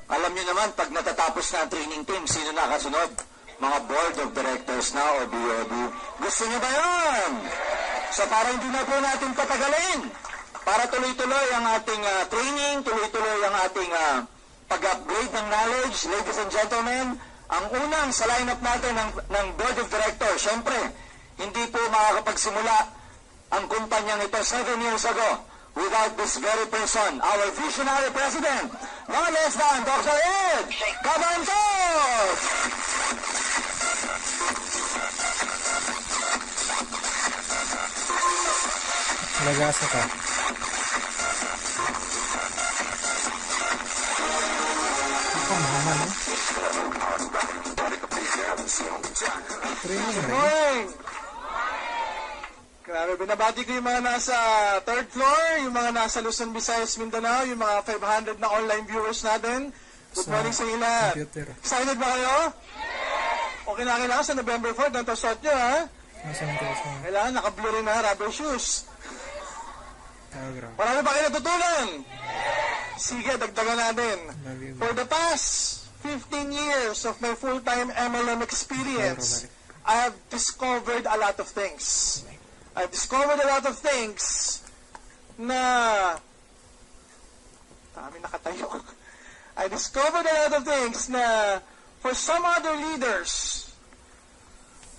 Alam niyo naman, pag natatapos na ang training team, sino nakasunod? Mga board of directors na o BOD. Gusto niyo ba yan? So para hindi na po natin patagalin, para tuloy-tuloy ang ating training, tuloy-tuloy ang ating pag-upgrade ng knowledge, ladies and gentlemen, ang unang sa lineup natin ng board of directors, syempre, hindi po makakapagsimula ang kumpanyang ito 7 years ago without this very person, our visionary president, no less than Dr. Ed Cabantos! Nagasa ka. Ako, mahama, no? Training, Morning! Grabe, binabati ko yung mga nasa third floor, yung mga nasa Luzon, Visayas, Mindanao, yung mga 500 na online viewers natin. Good morning sa inyo lahat. Computer. Excited ba kayo? Okay na kailangan sa November 4, ganito suot nyo, ha? Nasaan ko sa Kailangan naka-blue rin na rubber shoes. telegram? Marami ba kayo natutunan? Sige, dagdagan natin. For the past 15 years of my full-time MLM experience, I have discovered a lot of things. I've discovered a lot of things na... Dami nakatayo. I discovered a lot of things na for some other leaders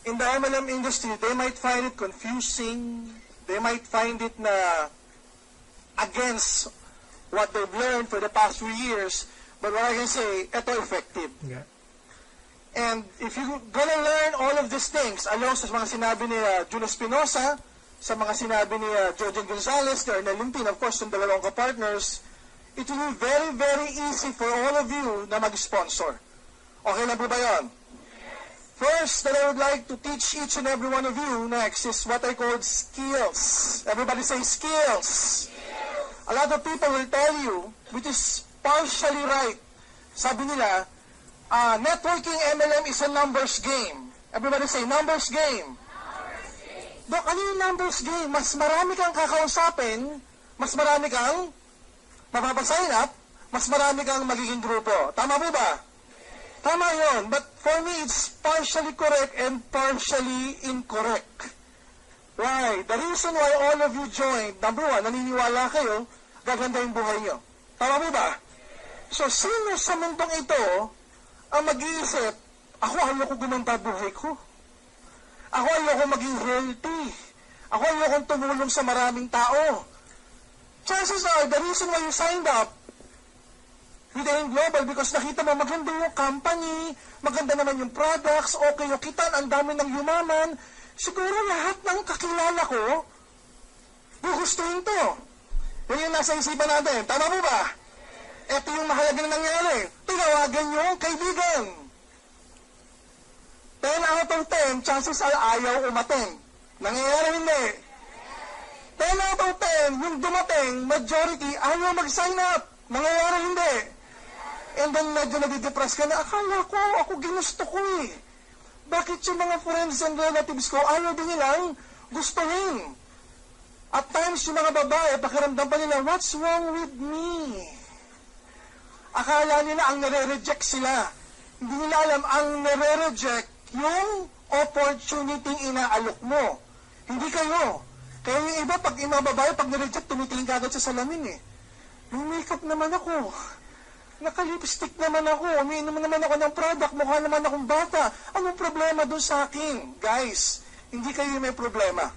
in the MLM industry, they might find it confusing. They might find it na against what they've learned for the past few years. But what I can say, ito effective. Yeah. And if you're gonna learn all of these things, along sa mga sinabi ni Juno Espinosa, sa mga sinabi ni Jojen Gonzalez, ni Arnel Limpin, of course, yung dalawang ka-partners, it will be very, very easy for all of you na mag-sponsor. Okay na po ba yun? First, that I would like to teach each and every one of you next is what I call skills. Everybody say skills. A lot of people will tell you, which is partially right. Sabi nila, networking MLM is a numbers game. Everybody say numbers game. Dok, ano yung numbers game? Mas marami kang kakausapin, mas marami kang mapapasign up, mas marami kang magiging grupo. Tama po ba? Tama yun. But for me, it's partially correct and partially incorrect. Why? The reason why all of you joined, number one, naniniwala kayo, gaganda yung buhay nyo. Tama po ba? So, sino sa mundong ito ang mag-iisip, ako ayoko gumanda buhay ko. Ako ayoko maging healthy. Ako ayoko tumulong sa maraming tao. Chances are, the reason why you signed up with AIM Global because nakita mo maganda yung company, maganda naman yung products, okay yung kitan, ang dami ng yumaman. Siguro lahat ng kakilala ko, gugustuhin to. Yan yung nasa isipan natin. Tama mo ba? Ito yung mahalaga na nangyari. Tinawagan nyo ang kaibigan. 10 out of 10, chances are ayaw umating. Nangyayari hindi. 10 out of 10, yung dumating, majority, ayaw mag-sign up. Nangyayari hindi. And then medyo nadidepress ka na, akala ko, ako ginusto ko eh. Bakit yung mga friends and relatives ko, ayaw din nilang gustuhin? At times, yung mga babae, pakiramdam pa nila, what's wrong with me? Akala nila ang nare-reject sila. Hindi nila alam, ang nare-reject, yung opportunity inaalok mo. Hindi kayo. Kaya yung iba, pag yung mga babae, pag nare-reject, tumitingin ka agad sa salamin eh. Yung makeup naman ako. Naka-lipstick naman ako. Umiinom naman ako ng product. Mukha naman akong bata. Anong problema doon sa akin? Guys, hindi kayo may problema.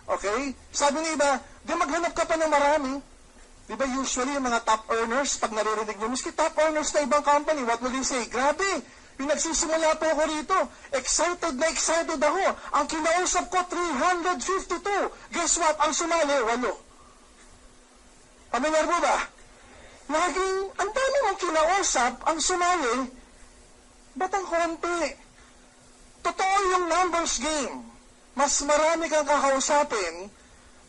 Okay? Sabi ng iba, di maghanap ka pa ng marami. Di ba usually yung mga top earners, pag naririnig nyo, miski top earners na ibang company, what will they say? Grabe, yung nagsisimula po ako rito. Excited na excited ako. Ang kinausap ko, 352. Guess what? Ang sumali, 8. Pamilyar mo ba? Laging, ang dami mong kinausap, ang sumali, ba't ang konti? Totoo yung numbers game. Mas marami kang kakausapin,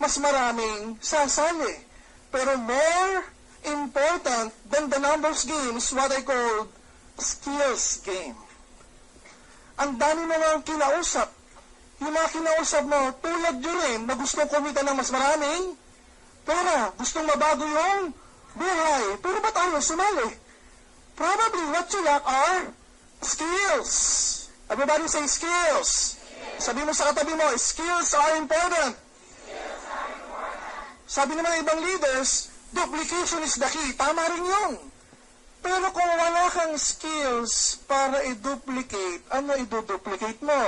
mas maraming sasali. Pero more important than the numbers game is what I call skills game. Ang dami mo lang kinausap. Yung mga kinausap mo, tulad nyo rin na gustong kumita ng mas maraming pera, gustong mabago yung buhay. Pero ba't ayaw sumali? Probably what you lack are skills. Everybody say skills. Sabi mo sa katabi mo, skills are important. Sabi naman ng ibang leaders, duplication is the key. Tama rin yun. Pero kung wala kang skills para i-duplicate, ano i-duplicate mo?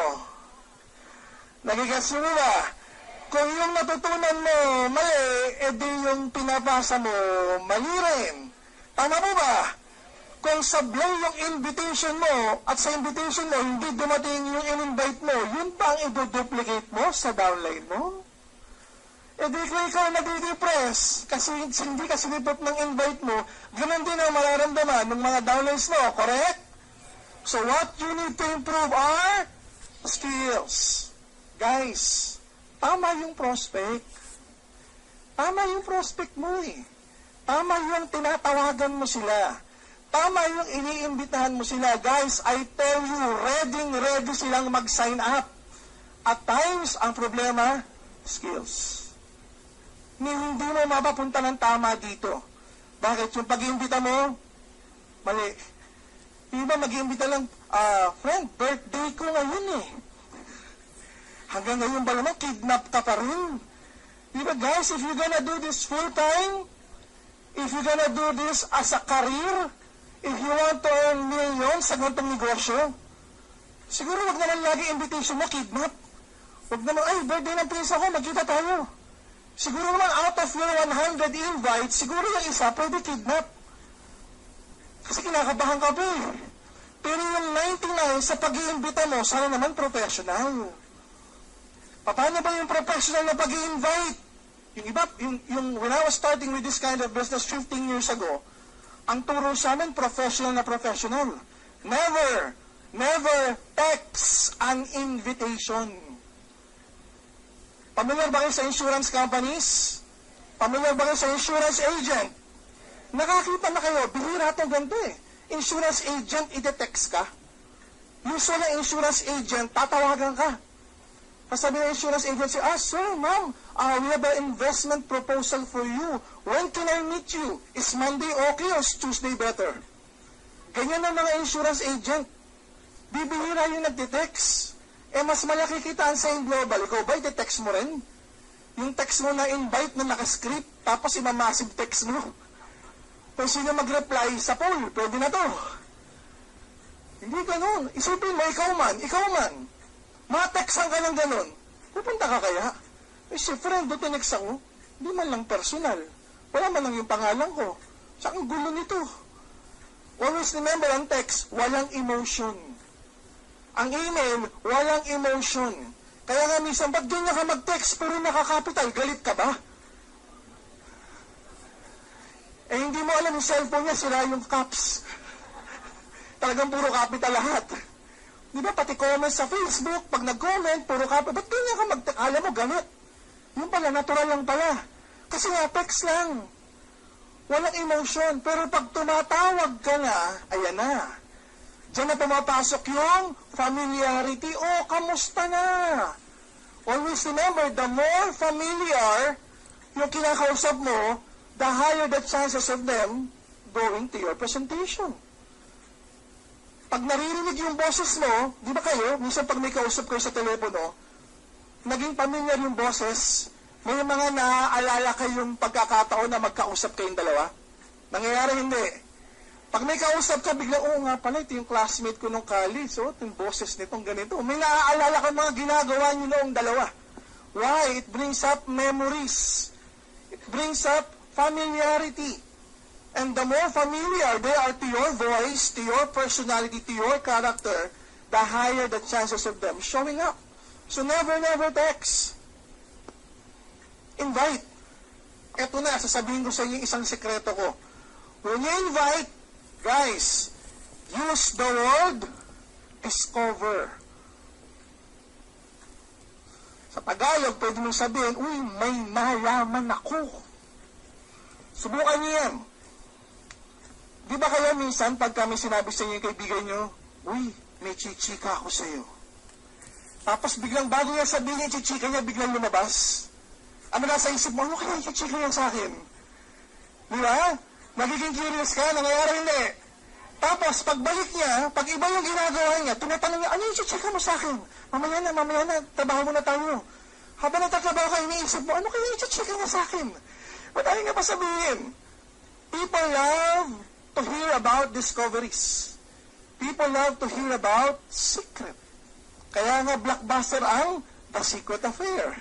Nagigets mo ba? Kung yung natutunan mo mali, edi yung pinabasa mo mali rin. Tama mo ba? Kung sablay yung invitation mo at sa invitation mo hindi dumating yung in-invite mo, yun pa ang i-duplicate mo sa downline mo? Edi kung ikaw nadidepress kasi hindi ka sinipot ng invite mo, ganun din ang mararamdaman ng mga downlines mo, correct? So what you need to improve are skills. Guys, tama yung prospect. Tama yung prospect mo eh. Tama yung tinatawagan mo sila. Tama yung iniimbitahan mo sila. Guys, I tell you, ready silang mag-sign up. At times, ang problema, skills. Hindi mo mapapunta ng tama dito. Bakit? Yung pag-iimbita mo, mali. Iba mag-iimbita lang, friend, birthday ko ngayon eh. Hanggang ngayon ba naman, kidnap ka pa rin. Diba guys, if you're gonna do this full-time, if you're gonna do this as a career, if you want to earn millions sa ganitong negosyo, siguro wag naman lagi invitation mo, kidnap. Wag naman, ay, birthday ng prince ako, magkita tayo. Siguro naman out of your 100 invites, siguro yung isa, pwede kidnap. Kasi kinakabahan ka pa eh. Pero yung 99 sa pag-iimbita mo, sana naman professional. Paano ba yung professional na pag-i-invite? Yung iba, when I was starting with this kind of business 15 years ago, ang turo sa amin, professional na professional. Never text an invitation. Familiar ba kayo sa insurance companies? Familiar ba kayo sa insurance agent? Nakakita na kayo, bihira itong ganito eh. Insurance agent, ide-text ka. Usually, insurance agent, tatawagan ka. Sabi ng insurance agency, sir, ma'am, we have an investment proposal for you. When can I meet you? Is Monday okay or is Tuesday better? Ganyan ang mga insurance agent. Bibihira yung nagtitext. Mas malaki kitaan sa global. Ikaw ba, ite-text mo rin? Yung text mo na invite na nakascript, tapos imamassive text mo. Kung sino mag-reply sa poll, pwede na to. Hindi ganun. Isipin mo, ikaw man. Ma-textan ka ng ganun. Pupunta ka kaya? Si friend, doon tinext ako. Hindi man lang personal. Wala man lang yung pangalan ko. Sa ang gulo nito. Always remember, ang text, walang emotion. Ang email, walang emotion. Kaya nga minsan, ba't ganyan ka mag-text pero nakakapital? Galit ka ba? Hindi mo alam yung cellphone niya, sira yung caps. Talagang puro capital lahat. Di ba, pati comment sa Facebook, pag nag-comment, puro capital. Ba't ganyan ka mag-text? Alam mo, galit. Yung pala, natural lang pala. Kasi nga, text lang. Walang emotion. Pero pag tumatawag ka na, ayan na. Diyan na pumapasok yung familiarity. Kamusta na? Always remember, the more familiar yung kinakausap mo, the higher the chances of them going to your presentation. Pag naririnig yung boses mo, di ba kayo, minsan pag may kausap kayo sa telepono, naging familiar yung boses, may mga naaalala kayong pagkakataon na magkausap kayong dalawa? Nangyayari hindi. Pag may kausap ka, bigla, nga pala, ito yung classmate ko nung college, ito yung boses nitong ganito. May naaalala ka mga ginagawa nyo noong dalawa. Why? It brings up memories. It brings up familiarity. And the more familiar they are to your voice, to your personality, to your character, the higher the chances of them showing up. So never text. Invite. Ito na, sasabihin ko sa inyo isang sekreto ko. When you invite, guys, use the word discover. Sa Tagalog, pwede mong sabihin, may nalaman ako. Subukan niyo yan. Di ba kayo minsan, pag kami sinabi sa inyo yung kaibigan nyo, may chichika ako sa iyo. Tapos biglang bago niya sabihin yung chichika niya, biglang lumabas. Ano nasa isip mo, ano kaya yung chichika yan sa akin? Di ba? Nagiging curious ka, nangyayari hindi. Tapos, pagbalik niya, pag iba yung ginagawa niya, tinatanong niya, ano yung chika mo sa akin? Mamaya na, trabaho muna tayo. Habang nagtatrabaho ka, iniisip mo, ano kaya yung chika niya sa akin? Madali nga pa sabihin. People love to hear about discoveries. People love to hear about secret. Kaya nga blockbuster ang The Secret Affair.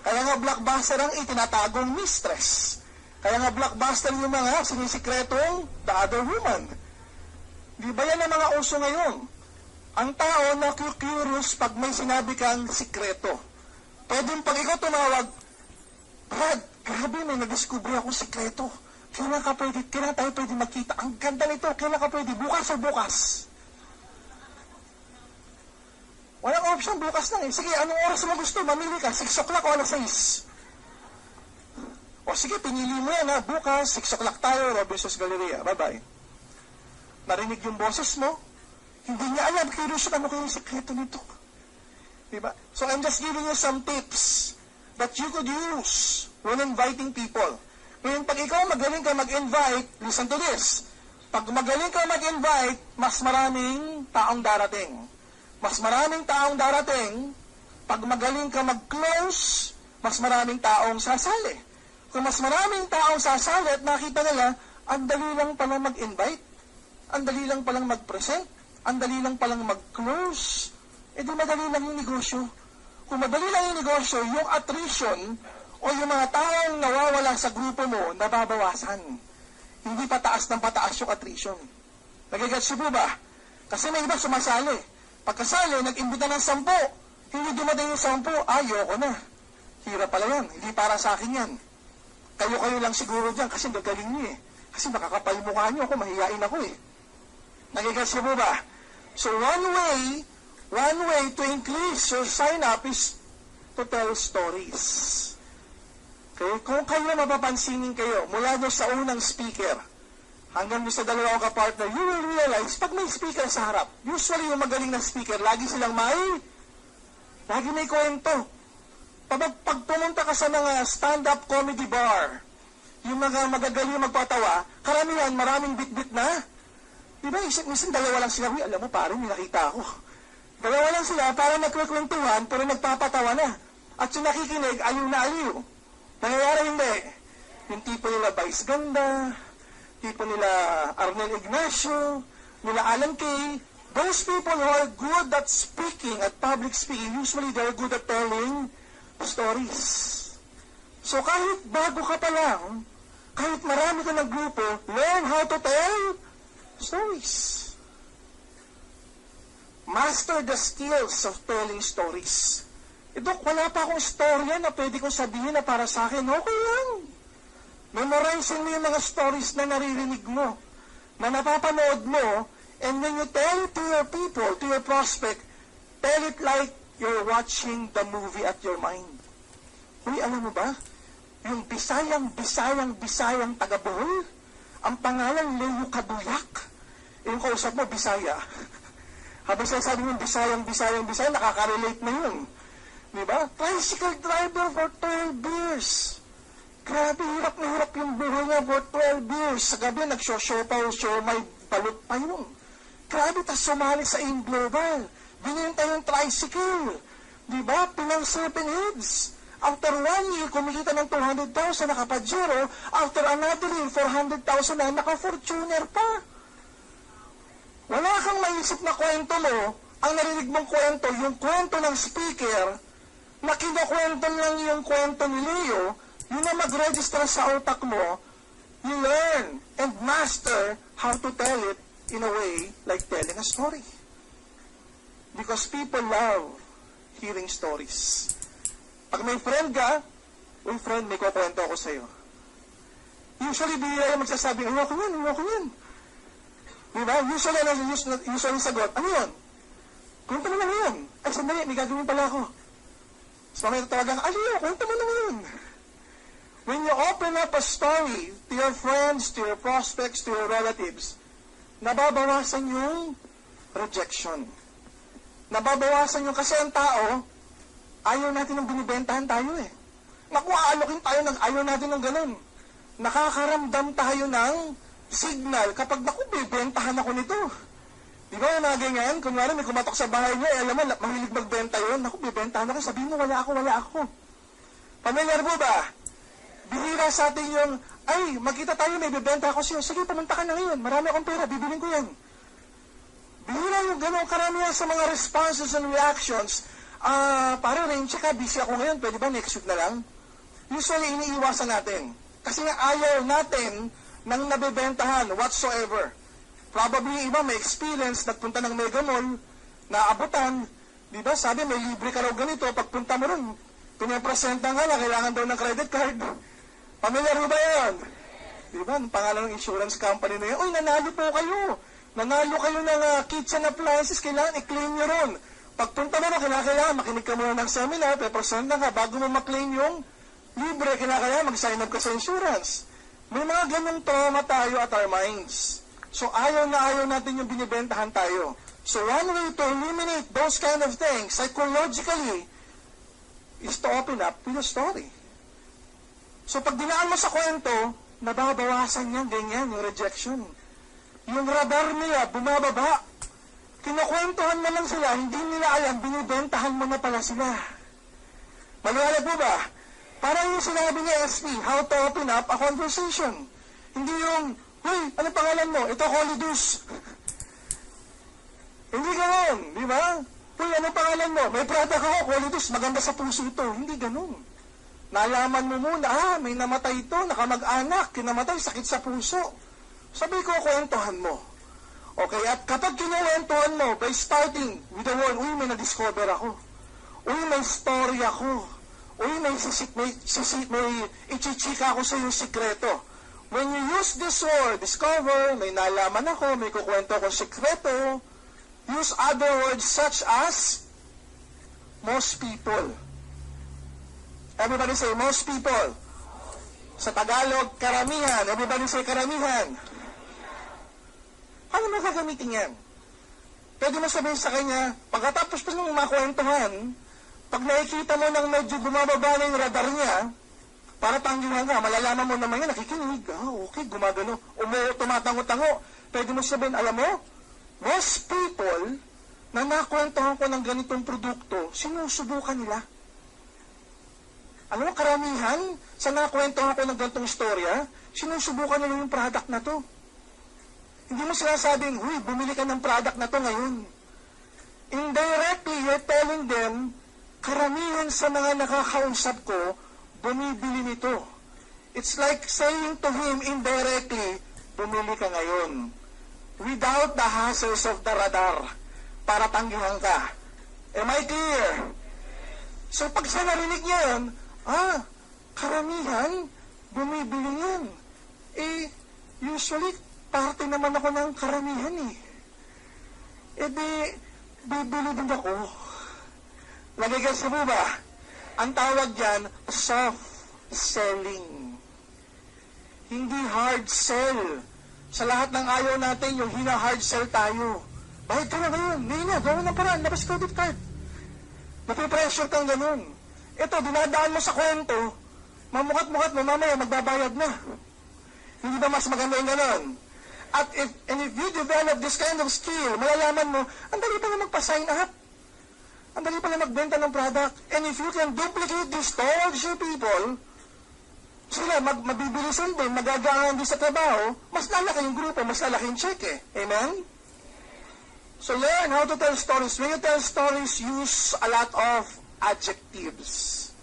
Kaya nga blockbuster ang itinatagong mistress. Kaya nga blockbuster yung mga sinisikretong The Other Woman. Di ba yan ang mga uso ngayon? Ang tao na curious pag may sinabi kang sikreto. Pwedeng pag ikaw tumawag, Brad, grabe may nadiskubre akong sikreto. Kailan tayo pwede magkita? Ang ganda nito, kailan ka pwede? Bukas o bukas? Walang option, bukas lang eh. Sige, anong oras mo gusto? Mamili ka, 6 o'clock o alas 6. O sige, pinili mo yan ha. Bukas, 6 o'clock tayo, Robinson's Galleria. Bye-bye. Narinig yung boses mo, hindi niya alam, curious ano kaya yung sekreto nito. Diba? So I'm just giving you some tips that you could use when inviting people. Ngayon, pag ikaw magaling ka mag-invite, listen to this. Pag magaling ka mag-invite, mas maraming taong darating. Mas maraming taong darating, pag magaling ka mag-close, mas maraming taong sasali. Kung mas maraming taong sasali at nakita nila, ang dali lang pala mag-invite, ang dali lang palang mag-present, ang dali lang palang mag-close, di madali lang yung negosyo. Kung madali lang yung negosyo, yung attrition o yung mga taong nawawala sa grupo mo, nababawasan. Hindi pataas ng pataas yung attrition. Nagigets po ba? Kasi may iba sumasali. Pagkasali, nag-imbita ng 10. Hindi dumating yung 10, ayoko na. Hirap pala yan. Hindi para sa akin yan. Kayo lang siguro dyan kasi gagaling niyo eh. Kasi makakapal mukha niyo ako, mahihain ako eh. Nagigets po ba? So one way to increase your sign-up is to tell stories. Okay? Kung kayo mapapansinin kayo, mula doon sa unang speaker, hanggang doon sa dalawang kapartner, you will realize, pag may speaker sa harap, usually yung magaling na speaker, lagi may kwento. Pag pumunta ka sa mga stand-up comedy bar, yung mga magagaling magpatawa, karamihan, maraming bit-bit na. Diba, minsan dalawa lang sila, alam mo pare, may nakita ako. Dalawa lang sila, para nagkukwentuhan, pero nagpapatawa na. At yung nakikinig, ayaw na ayaw. Nangyayari hindi. Yung tipo nila Vice Ganda, tipo nila Arnel Ignacio, nila Alan Kay, those people who are good at speaking, at public speaking, usually they're good at telling stories. So kahit bago ka pa lang, kahit marami ka ng grupo, learn how to tell stories. Master the skills of telling stories. Dok, wala pa akong storya na pwede kong sabihin na para sa akin. Okay lang. Memorizing mo yung mga stories na naririnig mo, na napapanood mo, and when you tell it to your people, to your prospect, tell it like you're watching the movie at your mind. Uy, alam mo ba? Yung Bisayang taga-Bohol, ang pangalan Leo Kaduyak. Yung kausap mo, Bisaya. Habang sinasabi mo, Bisayang, nakaka-relate na yun. Diba? Tricycle driver for 12 years. Grabe, hirap na hirap yung buhay niya for 12 years. Sa gabi, nag-show may balot pa yun. Grabe, tas sumali sa AIM Global. Binenta yung tricycle. Diba? Pinang 7 heads. After 1 year, kumikita ng 200,000, naka-Pajero. After another year, 400,000 na, naka-Fortuner pa. Wala kang maisip na kwento mo. Ang narinig mong kwento, yung kwento ng speaker, na kinukwento lang yung kwento ni Leo, yun na mag-register sa utak mo, you learn and master how to tell it in a way like telling a story. Because people love hearing stories. Pag may friend ka, uy friend, may kukwento ako sa'yo. Usually, bihira yung magsasabi, ayoko yan. Diba? Usually sagot, ano yun? Kwento mo naman yun. Ay, sandali, may gagawin pala ako. So, may tatawagan, aliyo, kwento mo naman yun. When you open up a story to your friends, to your prospects, to your relatives, nababawasan yung rejection. Nababawasan yung, kasi ang tao, ayaw natin ng binibentahan tayo eh. Naku, aalokin tayo ng ayaw natin ng ganun. Nakakaramdam tayo ng signal kapag naku, bibentahan ako nito. Di ba yung mga ganyan? Kunwari may kumatok sa bahay niya, alam mo, mahilig magbenta yun. Naku, bibentahan ako. Sabihin mo, wala ako. Pamilyar mo ba? Bihira sa atin yung, ay, magkita tayo, may bibenta ako sa'yo. Sige, pumunta ka na ngayon. Marami akong pera, bibilin ko yan. Bihira yung ganong karamihan sa mga responses and reactions. Pare, Rain, tsaka busy ako ngayon. Pwede ba next week na lang? Usually, iniiwasan natin. Kasi nga ayaw natin ng nabibentahan whatsoever. Probably iba may experience, nagpunta ng Mega Mall, naabutan, di ba? Sabi, may libre ka raw ganito, pagpunta mo ron, pinapresenta nga na, kailangan daw ng credit card. Pamilyar mo ba yan? Di ba? Ang pangalan ng insurance company na yan, uy, nanalo po kayo. Nanalo kayo ng kitchen appliances, kailangan i-claim nyo ron. Pagpunta mo ron, kailangan makinig ka muna ng seminar, pepresenta ka, bago mo maklaim yung libre, kailangan mag-sign up ka sa insurance. May mga ganun trauma tayo at our minds. So, ayaw na ayaw natin yung binibentahan tayo. So, one way to eliminate those kind of things, psychologically, is to open up with a story. So, pag dinaan mo sa kwento, nababawasan yan, ganyan, yung rejection. Yung radar nila, bumababa. Kinukwentuhan mo lang sila, hindi nila alam, binibentahan mo na pala sila. Maliwanag mo ba? Parang yung sinabi ni SP, how to open up a conversation. Hindi yung, hey, ano pangalan mo? Ito, Holidus. Hindi ganoon, di ba? Hey, ano pangalan mo? May product ako, Holidus, maganda sa puso ito. Hindi ganoon. Nalaman mo muna, may namatay ito, nakamag-anak, kinamatay, sakit sa puso. Sabi ko, kwentuhan mo. Okay, at kapag kinuwentuhan mo, by starting with the word, uy, may na-discover ako. Uy, may story ako. Uy, may ichichika ako sa yung sikreto. When you use this word, discover, may nalaman ako, may kukwento akong sikreto, use other words such as most people. Everybody say, most people. Sa Tagalog, karamihan. Everybody say, karamihan. Paano mo gagamitin yan? Pwede mo sabihin sa kanya, pagkatapos pa nung makwentuhan, pag nakikita mo nang medyo bumababa na yung radar niya, para tanggihan ka, malalaman mo naman yan, nakikinig, okay, gumagano, tumatango-tango. Pwede mo sabihin, alam mo, most people na nakwentuhan ko ng ganitong produkto, sinusubukan nila. Alam mo, karamihan sa nakwentuhan ko ng ganitong istorya, sinusubukan nila yung product na to. Hindi mo sinasabing, huy, bumili ka ng product na to ngayon. Indirectly, you're telling them, karamihan sa mga nakakausap ko, bumibili nito. It's like saying to him indirectly, bumili ka ngayon. Without the hassles of the radar, para tanggihan ka. Am I clear? So pag siya narinig niya yun, karamihan, bumibili yan. Usually, parte naman ako ng karamihan eh. Bibili din ako. Nagigets mo ba? Ang tawag dyan, soft selling. Hindi hard sell. Sa lahat ng ayaw natin, yung hina-hard sell tayo. Bayad ka na ngayon. Hindi na, gawin ng paraan. Labas credit card. Mapipressure kang ganun. Ito, dinadaan mo sa kwento, mamukat-mukat mo, mamaya magbabayad na. Hindi ba mas maganda yung ganun? At if you develop this kind of skill, malalaman mo, ang dali pa na magpa-sign up. Ang dali pa na magbenta ng product. And if you can duplicate this towards your people, sila mabibilisan din, magagaan din sa trabaho, mas lalaki yung grupo, mas lalaki yung check eh. Amen? So learn how to tell stories. When you tell stories, use a lot of adjectives.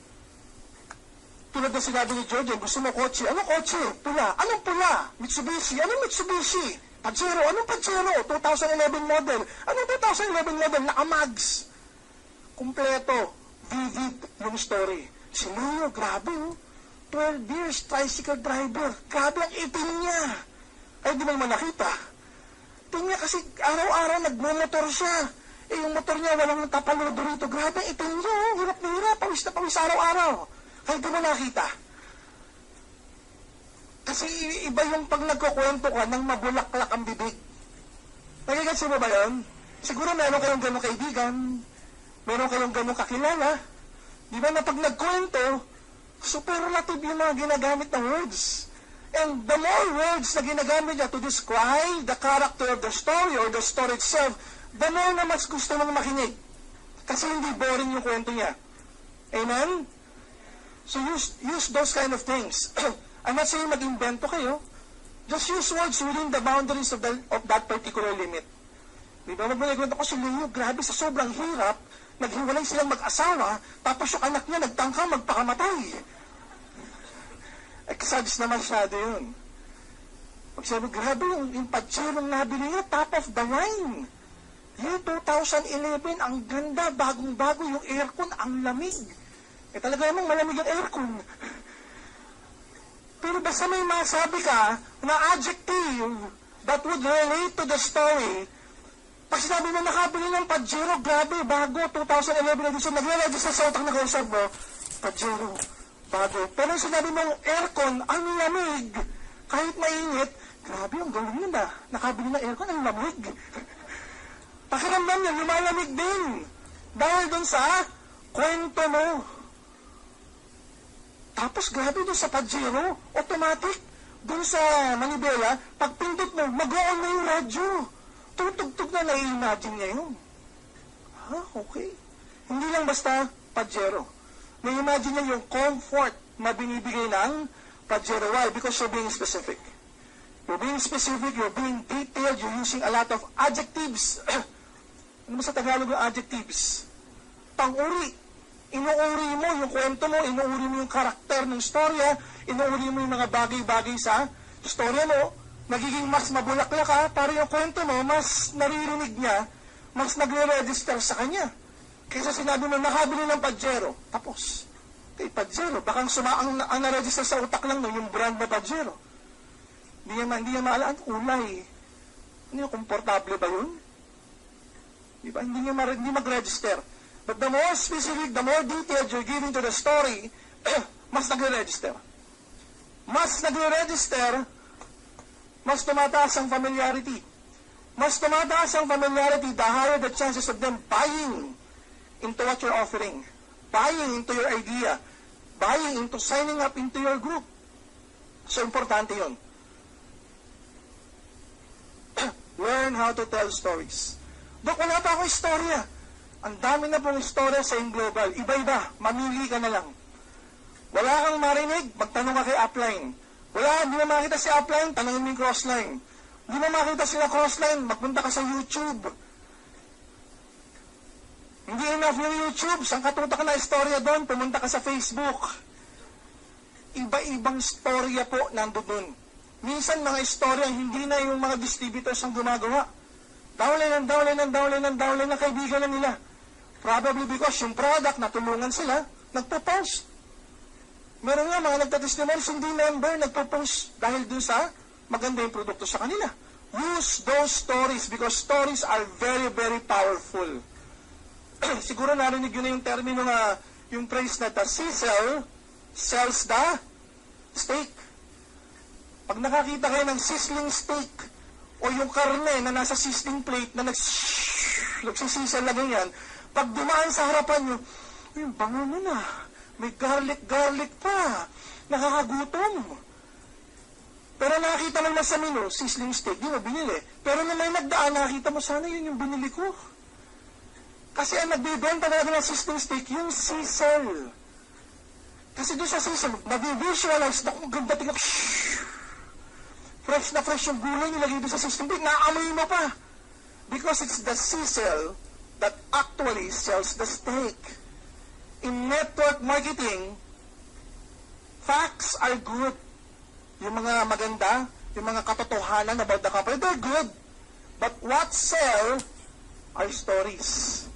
Tulad na sinabi ni George, gusto mo kotse. Anong kotse? Pula. Anong pula? Mitsubishi. Anong Mitsubishi? Pajero. Anong Pajero? 2011 model. Anong 2011 model? Naka-mags. Kumpleto. Vivid yung story. Si Leo, grabe oh. 12 years, tricycle driver. Grabe ang itim niya. Ay, di mo naman nakita. Tingnan kasi araw-araw nagmamotor siya. Yung motor niya walang tapalodo rito. Grabe ang itim niya. Hirap na hirap. Pawis na pawis araw-araw. Ay, di mo nakita. Kasi iba yung pag nagkukwento ka nang mabulaklak ang bibig. Nagigets mo ba yun? Siguro meron kayong ganong kaibigan. Meron kayong ganong kakilala. Di ba na pag nagkwento, superlative yung mga ginagamit na words. And the more words na ginagamit niya to describe the character of the story or the story itself, the more na mas gusto mong makinig. Kasi hindi boring yung kwento niya. Amen? So use those kind of things. I'm not saying mag-invento kayo. Just use words within the boundaries of that particular limit. Diba? Magmalikwento ko si Leo, grabe sa sobrang hirap, naghiwalay silang mag-asawa, tapos yung anak niya nagtangka magpakamatay. Sadis na masyado yun. Pag sabi, grabe yung patserong nabili niya, top of the line. Year 2011, ang ganda, bagong-bago yung aircon, ang lamig. Talaga namang malamig ang aircon. Pero basta may masabi ka na adjective that would relate to the story, pag sinabi mo nakabili ng Pajero, grabe, bago, 2011 edition, nagre-register sa utak na kausap mo, Pajero, bago. Pero sinabi mong aircon, ang lamig. Kahit mainit, grabe, ang galing yun na. Nakabili ng aircon, ang lamig. Pakiramdam niya, lumalamig din. Dahil dun sa kwento mo. Tapos grabe dun sa Pajero, automatic. Dun sa Manibela, pag pindot mo, mag-on na yung radyo. Tutugtog na nai-imagine niya yun. Okay. Hindi lang basta Pajero. Na-imagine niya yung comfort na binibigay ng Pajero. Why? Because you're being specific. You're being specific, you're being detailed, you're using a lot of adjectives. Ano ba sa Tagalog yung adjectives? Pang-uri. Inuuri mo yung kwento mo, inuuri mo yung karakter ng storya, inuuri mo yung mga bagay-bagay sa storya mo, nagiging mas mabulaklak ka, para yung kwento mo, mas naririnig niya, mas nagre-register sa kanya. Kaysa sinabi mo, nakabili ng Pajero. Tapos, kay Pajero, baka ang na-register sa utak lang yung brand na Pajero. Hindi niya maalaan, kulay. Ano yung komportable ba yun? Diba? Hindi mag-register. But the more specific, the more detailed you're giving to the story, mas nagre-register. Mas nagre-register, mas tumataas ang familiarity. Mas tumataas ang familiarity, the higher the chances of them buying into what you're offering, buying into your idea, buying into signing up into your group. So, importante yun. Learn how to tell stories. Dok, wala pa ako istorya. Ang dami na pong istorya sa Global. Iba-iba, mamili ka na lang. Wala kang marinig, magtanong ka kay upline. Wala, hindi mo makita si upline, tanongin mo yung crossline. Hindi mo makita sila crossline, magpunta ka sa YouTube. Hindi enough yung YouTube, saan ka tutak na istorya doon, pumunta ka sa Facebook. Iba-ibang storya po nandun. Minsan mga istorya, hindi na yung mga distributors ang gumagawa. Downline na kaibigan na nila. Probably because yung product na tulungan sila, nagpo-post. Meron nga mga nagtatestimonies, hindi member, nagpo-post dahil dun sa maganda yung produkto sa kanila. Use those stories because stories are very, very powerful. Siguro narinig yun na yung termino na yung phrase na the sizzle sells the steak. Pag nakakita kayo ng sizzling steak o yung karne na nasa sizzling plate na nagsisizzle na ganyan, pag dumaan sa harapan nyo, yung bango mo na, may garlic pa, nakakagutom. Pero nakakita mo na sa menu, sizzling steak, di mo binili. Pero na may nagdaan, nakakita mo, sana yun yung binili ko. Kasi ang nagbibenta talaga ng sizzling steak, yung sizzle. Kasi doon sa sizzle, nag-visualize na kung ganda tingnan, fresh na fresh yung gulay nilagay doon sa sizzling steak, naamoy mo pa. Because it's the sizzle that actually sells the steak. In network marketing, facts are good. Yung mga maganda, yung mga katotohanan about the company, they're good. But what sell are stories.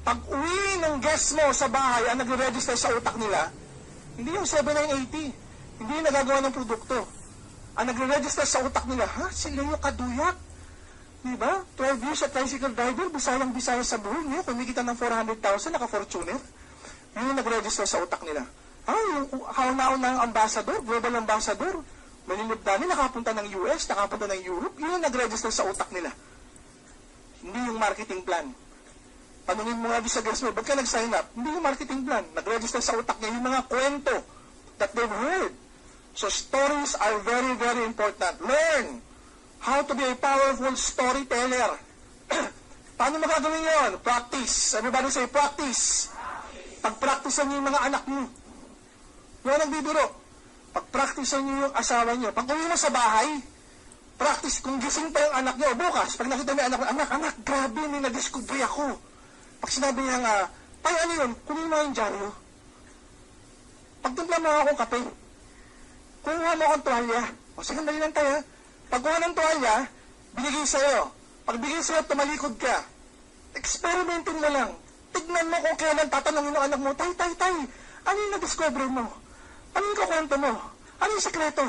Pag uwi ng guest mo sa bahay, ang nagre-register sa utak nila, hindi yung 7980. Hindi yung nagagawa ng produkto. Ang nagre-register sa utak nila, si Leo Kaduyak. Diba? 12 years at tricycle driver, bisayang-bisaya sa buhay niya, kumikita ng 400,000, naka-Fortuner. Yun yung nag-register sa utak nila. Yung kauna-unang ambassador, global ambassador, manilibdani, nakapunta ng US, nakapunta ng Europe, yun yung nag-register sa utak nila. Hindi yung marketing plan. Tanungin mo nga sa guest mo, ba't ka nag-sign up? Hindi yung marketing plan. Nag-register sa utak niya yung mga kwento that they've heard. So stories are very, very important. Learn how to be a powerful storyteller. Paano magagawin yun? Practice. Everybody say practice. Pag-practicean niyo yung mga anak niyo. Yung nagbibiro. Pag-practicean niyo yung asawa niyo. Pag uwi mo sa bahay, practice. Kung gising pa yung anak niyo, bukas, pag nakita mo yung anak, grabe, may na-discovery ako. Pag sinabi niya nga, tay, ano yun? Kunin mo yung dyaryo. Pagtimpla mo akong kape. Kuha mo akong tuwalya. O, sige, dali lang tayo. Pagkuha ng tuwalya, binigay sa'yo. Pag binigay sa'yo, tumalikod ka. Experimentin mo lang. Tignan mo kung kailan tatanungin ng anak mo, tay, ano yung na-discover mo? Ano yung kakwento mo? Ano yung sekreto?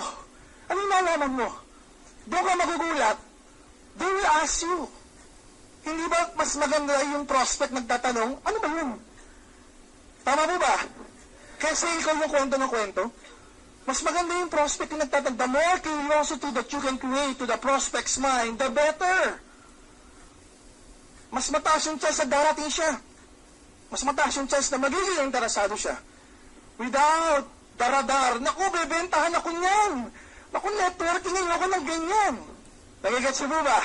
Ano yung nalaman mo? Doon ka magugulat. They will ask you. Hindi ba mas maganda yung prospect nagtatanong, ano ba yun? Tama mo ba? Kasi ikaw yung kwento ng kwento. Mas maganda yung prospect yung nagtatanong. The more curiosity that you can create to the prospect's mind, the better. Mas mataas yung chance na darating siya. Mas mataas yung chance na magiging interesado siya. Without the radar, naku, bebentahan ako niyan. Naku, networking ngayon ako ng ganyan. Nagigets mo ba?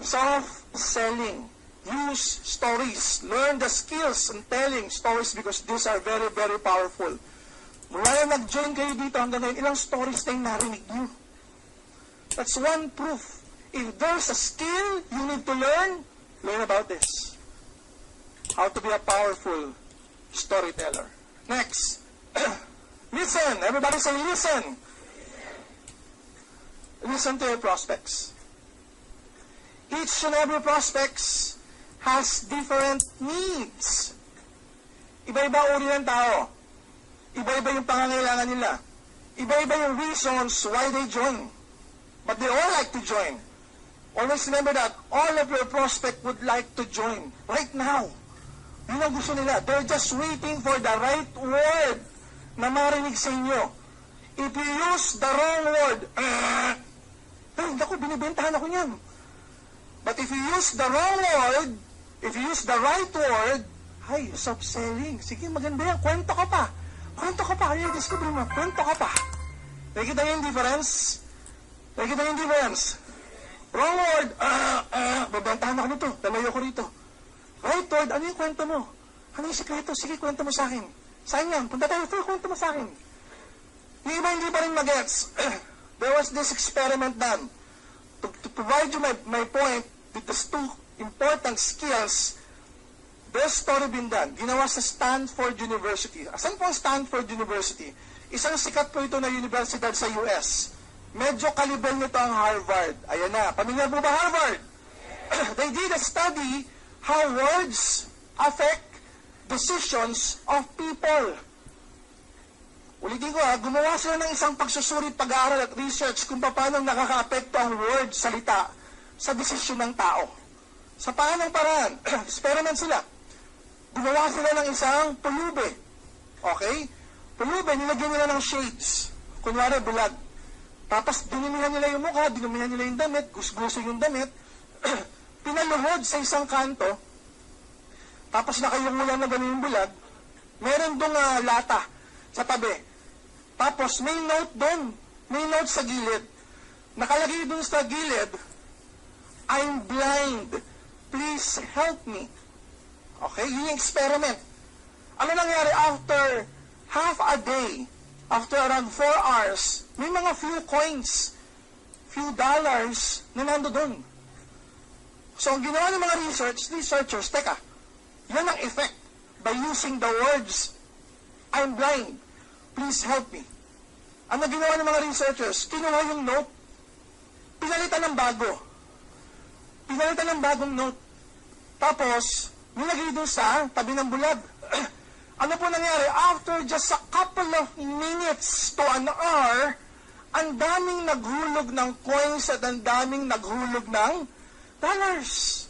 Self-selling. Use stories. Learn the skills in telling stories because these are very, very powerful. Mula na nag-join kayo dito hanggang ngayon, ilang stories na yung narinig niyo? That's one proof. If there's a skill you need to learn about this. How to be a powerful storyteller. Next. Listen. Everybody say listen. Listen to your prospects. Each and every prospects has different needs. Iba-iba uri ng tao. Iba-iba yung pangangailangan nila. Iba-iba yung reasons why they join. But they all like to join. Always remember that all of your prospect would like to join right now. Yun ang gusto nila. They're just waiting for the right word na marinig sa inyo. If you use the wrong word, naku, binibentahan ako niyan. But if you use the wrong word, if you use the right word, ay, stop selling. Sige, maganda yan. Kwento ka pa. Kwento ka pa. Ay, discover mo. Kwento ka pa. Nakikita niyo yung difference? Nakikita niyo yung difference? Wrong word. Babentahan ako nito. Lalayo ko rito. Right word, ano yung kwento mo? Ano yung sekreto? Sige, kwento mo sa akin. Saan yan? Punta tayo. Kwento mo sa akin. Yung iba hindi pa rin magets. There was this experiment done. To provide you my point with these two important skills, there's story been done. Ginawa sa Stanford University. Asan po ang Stanford University? Isang sikat po ito na universidad sa US. Medyo kalibel nito ang Harvard. Ayan na. Pamilyar po ba Harvard? They did a study how words affect decisions of people. Ulitin ko gumawa sila ng isang pagsusulit, pag-aaral at research kung paano nakaka-apekto ang word, salita, sa desisyon ng tao. Sa paanong paraan? Experiment sila. Gumawa sila ng isang pulube. Okay? Pulube, nilagyan nila ng shades. Kunwari, bulag. Tapos, dinumihan nila yung mukha, dinumihan nila yung damit, gusguso yung damit, pinaluhod sa isang kanto, tapos nakayungulan na gano'n yung bulag, meron dong lata sa tabi. Tapos may note doon, may note sa gilid. Nakalagay doon sa gilid, I'm blind, please help me. Okay, yun yung experiment. Ano nangyari after half a day, after around 4 hours, may mga few coins, few dollars na nando doon. So, ang ginawa ng mga researchers, teka, yan ang effect by using the words, I'm blind, please help me. Ano ginawa ng mga researchers? Kinuha yung note, pinalitan ng bago. Pinalitan ng bagong note. Tapos, nilagay doon sa tabi ng bulag. Ano po nangyari? After just a couple of minutes to an hour, ang daming naghulog ng coins at ang daming naghulog ng dollars.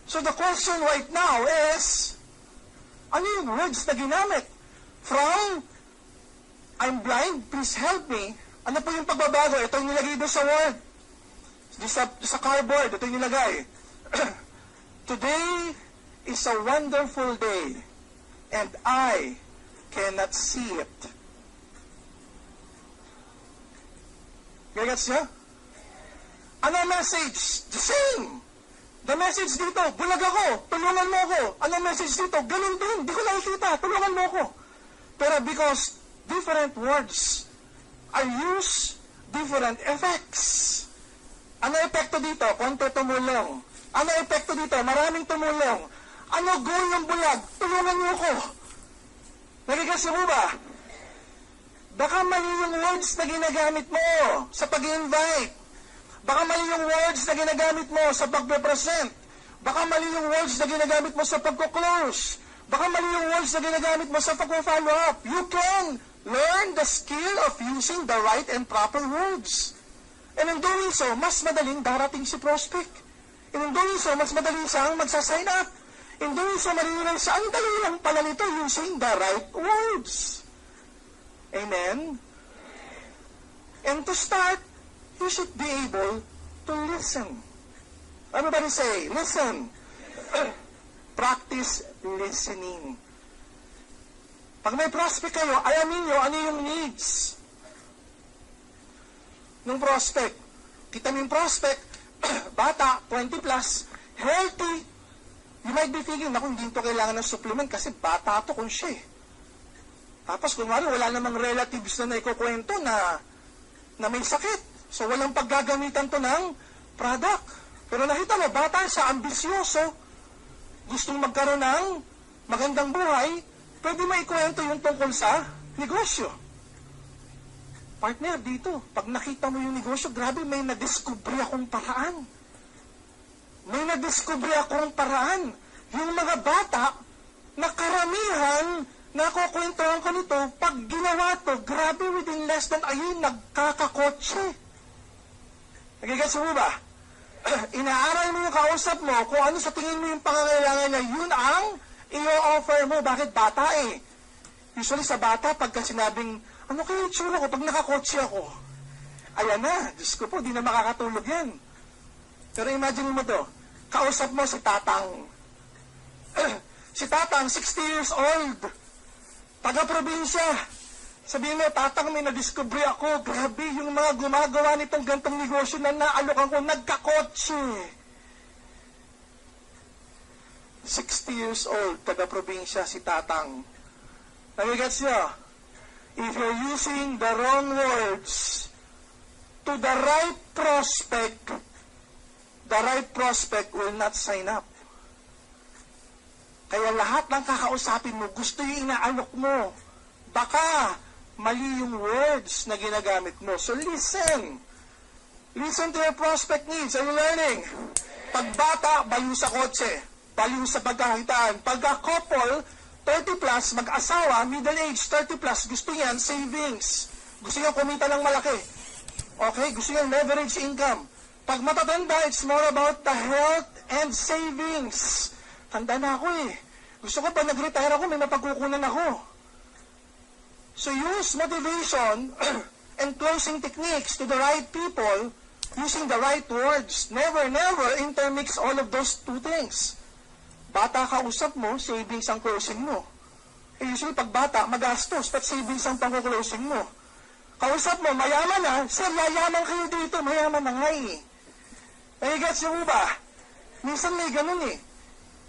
So the question right now is, ano yung words na ginamit? From, I'm blind, please help me. Ano po yung pagbabago? Ito yung nilagay doon sa word. Sa cardboard, ito yung nilagay. Today is a wonderful day and I cannot see it. Gagets niya? Ano ang message? The same. The message dito, bulag ako, tulungan mo ako. Ano ang message dito? Ganun din, di ko nakikita, tulungan mo ako. Pero because different words are used, different effects. Ano epekto dito? Konti tumulong. Ano epekto dito? Maraming tumulong. Ano goal ng bulag? Tulungan mo ako. Nagigasi mo ba? Baka mali yung words na ginagamit mo sa pag-invite. Baka mali yung words na ginagamit mo sa pag-represent. Baka mali yung words na ginagamit mo sa pag-close. Baka mali yung words na ginagamit mo sa pag-follow up. You can learn the skill of using the right and proper words. And in doing so, mas madaling darating si prospect. And in doing so, mas madaling siyang magsasign up. In doing so, marinilang siya, ang dali lang pala nito using the right words. Amen? And to start, you should be able to listen. Everybody say, listen. Practice listening. Pag may prospect kayo, alamin nyo ano yung needs ng prospect. Kita mo yung prospect, bata, 20 plus, healthy. You might be thinking, naku, hindi ito kailangan ng supplement kasi bata ito kung siya eh. Tapos kunwari, wala namang relatives na naikukwento na may sakit. So, walang paggagamitan to ng product. Pero nakita mo, bata siya, ambisyoso, gustong magkaroon ng magandang buhay, pwede maikwento yung tungkol sa negosyo. Partner, dito, pag nakita mo yung negosyo, grabe, may nadiskubre akong paraan. May nadiskubre akong paraan. Yung mga bata, na karamihan, nakukwentuhan ko nito, pag ginawa to, grabe, within less than a year, nagkakakotse. Nagigets mo ba? Inaaral mo yung kausap mo kung ano sa tingin mo yung pangangailangan niya, yun ang i-offer mo. Bakit bata eh? Usually sa bata, pagka sinabing, ano kaya yung tsura ko pag nakakotse ako? Ayan na, Diyos ko po, di na makakatulog yan. Pero imagine mo to, kausap mo si Tatang. Si Tatang, 60 years old, taga-probinsya. Sabihin mo, Tatang, may nadiscovery ako. Grabe, yung mga gumagawa nitong gantong negosyo na naalokan ko, nagkakotse. 60 years old, taga-probinsya si Tatang. Nagigets nyo? If you're using the wrong words to the right prospect will not sign up. Kaya lahat ng kakausapin mo, gusto yung inaalok mo. Baka mali yung words na ginagamit mo. So listen. Listen to your prospect needs. Are you learning? Pagbata, baliw sa kotse. Baliw sa pagkakitaan. Pagka-couple, 30 plus, mag-asawa, middle age, 30 plus, gusto yan, savings. Gusto yan kumita ng malaki. Okay? Gusto yan leverage income. Pag matatanda, it's more about the health and savings. Tanda na ako eh. Gusto ko pag nag-retire ako, may mapagkukunan ako. So use motivation and closing techniques to the right people using the right words. Never, never intermix all of those two things. Bata kausap mo, savings ang closing mo. Eh, usually pag bata, magastos, but savings ang pang-closing mo. Kausap mo, mayaman na, sir, yayaman kayo dito, mayaman na nga eh. Gets nyo ba? Minsan may ganun eh.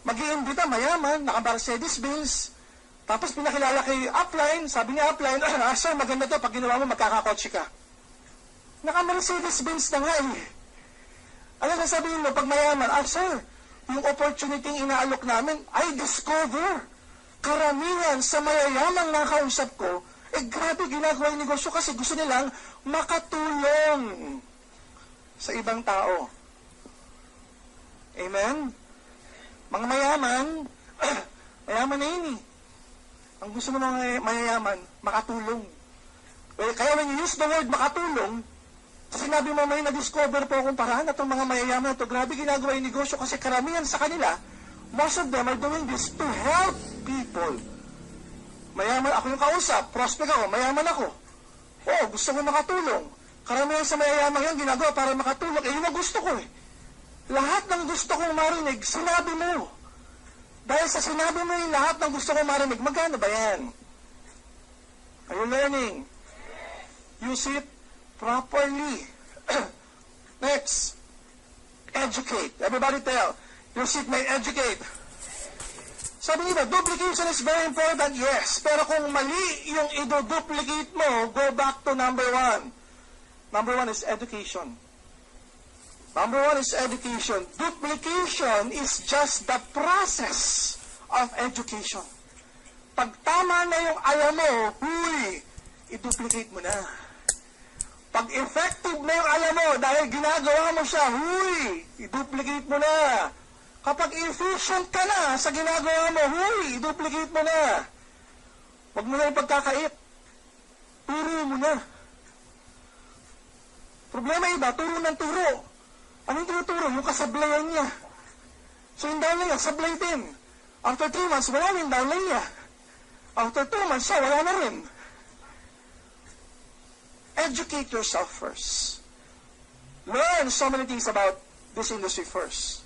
Mag-iimbita, mayaman, naka-Mercedes-Benz, tapos pinakilala kay upline, sabi niya upline, sir, maganda to, pag ginawa mo, magkakakotse ka. Naka-Mercedes-Benz na nga eh. Ano sasabihin mo, pag mayaman, sir, yung opportunity inaalok namin, I discover, karamihan sa mayayamang nakausap ko, grabe ginagawa yung negosyo kasi gusto nilang makatulong sa ibang tao. Amen? Mga mayaman, mayaman na yun eh. Ang gusto mo mga mayayaman, makatulong. Kaya when you use the word makatulong, sinabi mo may na-discover po akong paraan at mga mayayaman ito, grabe ginagawa yung negosyo kasi karamihan sa kanila, most of them are doing this to help people. Mayaman ako yung kausap, prospect ako, mayaman ako. Gusto ko makatulong. Karamihan sa mayayaman yan ginagawa para makatulong. Yun ang gusto ko eh. Lahat ng gusto kong marinig, sinabi mo. Dahil sa sinabi mo yung lahat ng gusto kong marinig, magkano ba yan? Are you learning? Use it properly. Next, educate. Everybody tell your seatmate, educate. Sabi nila, duplication is very important, yes. Pero kung mali yung i-duplicate mo, go back to number one. Number one is education. Number one is education. Duplication is just the process of education. Pag tama na yung alam mo, huy, i-duplicate mo na. Pag effective na yung alam mo, dahil ginagawa mo siya, huy, i-duplicate mo na. Kapag efficient ka na sa ginagawa mo, huy, i-duplicate mo na. Huwag mo na yung pagkakait. Turo mo na. Problema iba, turo ng turo. Anong tinuturo? Yung kasablayan niya. So yung downline niya, sablay din. After 3 months, wala yung downline niya. After 2 months, siya, wala na rin. Educate yourself first. Learn so many things about this industry first.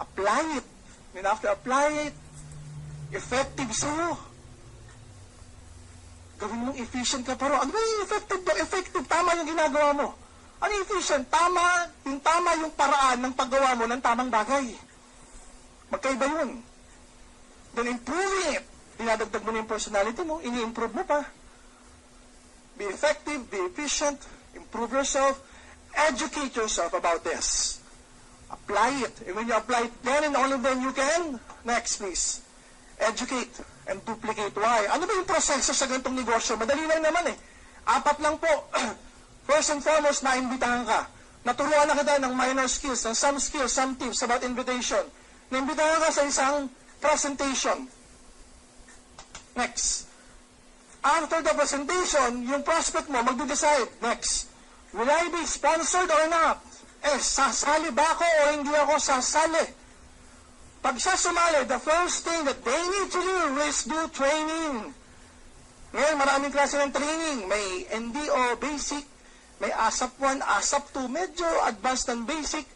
Apply it. And after apply it, effective sa'yo. Gawin mong efficient ka pero ano ba yung effective? Effective, tama yung ginagawa mo. Ano yung efficient? Tama yung paraan ng paggawa mo ng tamang bagay. Magkaiba yun. Then improving it. Dinadagdag mo na yung personality mo, ini-improve mo pa. Be effective, be efficient, improve yourself, educate yourself about this. Apply it. And when you apply it, then and only then you can, next please, educate and duplicate. Why? Ano ba yung proseso sa ganitong negosyo? Madali lang naman eh. 4 lang po. First and foremost, naimbitahan ka. Naturuan na kita ng minor skills, ng some skills, some tips about invitation. Naimbitahan ka sa isang presentation. Next. After the presentation, yung prospect mo magde-decide. Next. Will I be sponsored or not? Sasali ba ako o hindi ako sasali? Pag siya sumali, the first thing that they need to do is do training. Ngayon, maraming klase ng training. May NDO, basic. May ASAP 1, ASAP 2, medyo advanced and basic.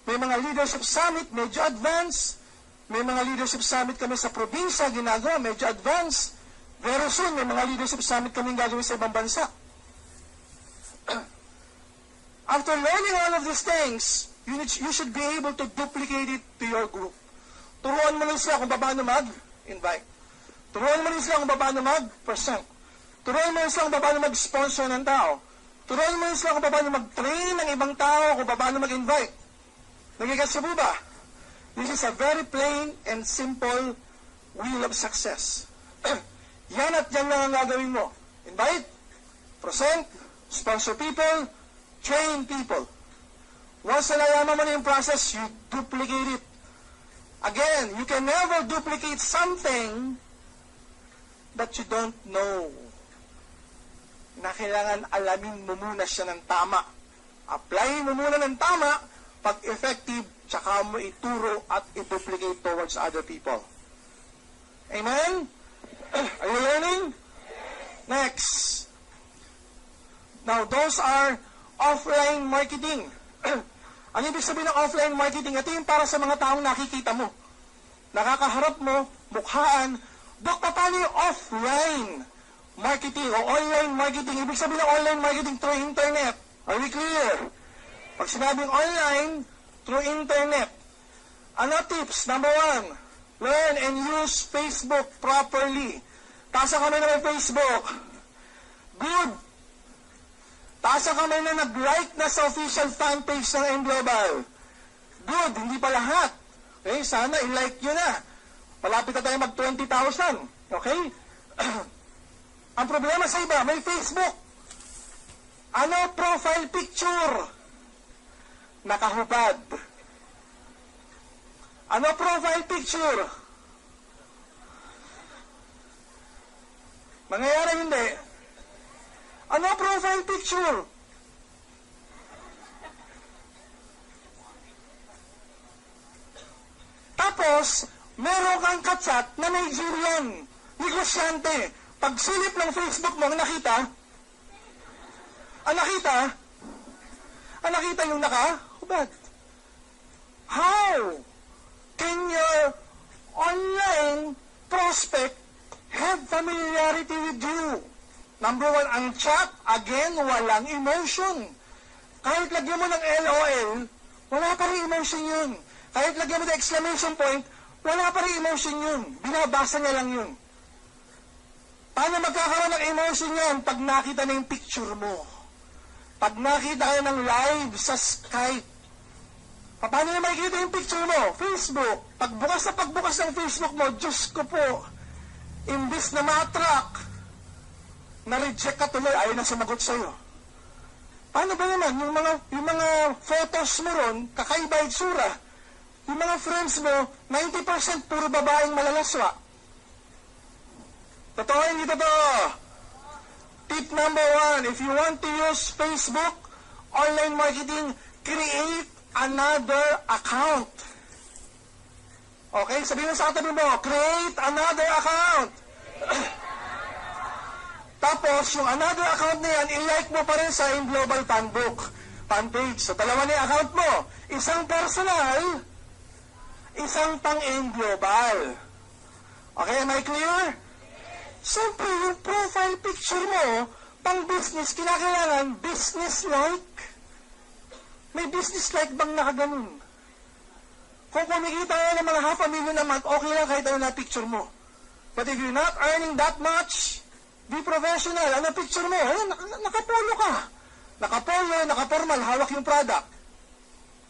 May mga leadership summit, medyo advanced. May mga leadership summit kami sa probinsya, ginagawa, medyo advanced. Very soon, may mga leadership summit kami gagawin sa ibang bansa. After learning all of these things, you should be able to duplicate it to your group. Turuan mo lang sila kung paano mag-invite. Turuan mo lang sila kung paano mag-present. Turuan mo lang sila kung paano mag-sponsor ng tao. Turuan mo lang sila kung paano mag-train ng ibang tao, kung paano mag-invite. Nagigets po ba? This is a very plain and simple wheel of success. Yan at yan lang ang gagawin mo. Invite, present, sponsor people, train people. Once na nalaman mo na yung process, you duplicate it. Again, you can never duplicate something that you don't know. Na kailangan alamin mo muna siya ng tama. Apply mo muna ng tama, pag effective, tsaka mo ituro at i-duplicate towards other people. Amen? Are you learning? Next. Now, those are offline marketing. Ano ibig sabihin ng offline marketing? Ito yung para sa mga taong nakikita mo. Nakakaharap mo, mukhaan. Dok, paano yung offline marketing o online marketing? Ibig sabihin ng online marketing through internet. Are we clear? Pag sinabing online, through internet. Ano tips? Number 1, learn and use Facebook properly. Tasa kami na may Facebook. Good. Tasa kami na nag-like na sa official fan page ng M-Global. Good. Hindi pa lahat. Okay? Sana i-like nyo na. Malapit na tayo mag 20,000. Okay? Ang problema sa iba, may Facebook. Ano profile picture? Nakahubad. Ano profile picture? Mangyayari hindi. Ano profile picture? Tapos, meron kang kachat na Nigerian, negosyante. Pag silip ng Facebook mo, ang nakita yung nakahubad. How can your online prospect have familiarity with you? Number 1, ang chat, again, walang emotion. Kahit lagyan mo ng LOL, wala pa rin emotion yun. Kahit lagyan mo ng exclamation point, wala pa rin emotion yun. Binabasa niya lang yun. Paano magkakaroon ng emotion yan pag nakita na yung picture mo? Pag nakita ka ng live sa Skype, paano na makikita yung picture mo? Facebook. Pagbukas ng Facebook mo, Diyos ko po, imbis na ma-attract, na-reject ka tuloy, ayaw na sumagot sa'yo. Paano ba naman? Yung mga photos mo ron, kakaiba itsura. Yung mga friends mo, 90% puro babaeng malalaswa. Totoo, hindi totoo. Tip number 1, if you want to use Facebook, online marketing, create another account. Okay, sabihin mo sa katabi mo, create another account. Tapos, yung another account na yan, i-like mo pa rin sa In Global fan page. So, dalawa na yung account mo. Isang personal, isang pang-In Global. Okay, am I clear? Siyempre, yung profile picture mo, pang-business, kinakailangan business-like. May business-like bang nakaganon? Kung kumikita ka ng mga $500,000 a month, okay lang kahit ano na picture mo. But if you're not earning that much, be professional. Ano picture mo? Ayan, nakapolo ka. Nakapolo, nakapormal, hawak yung product.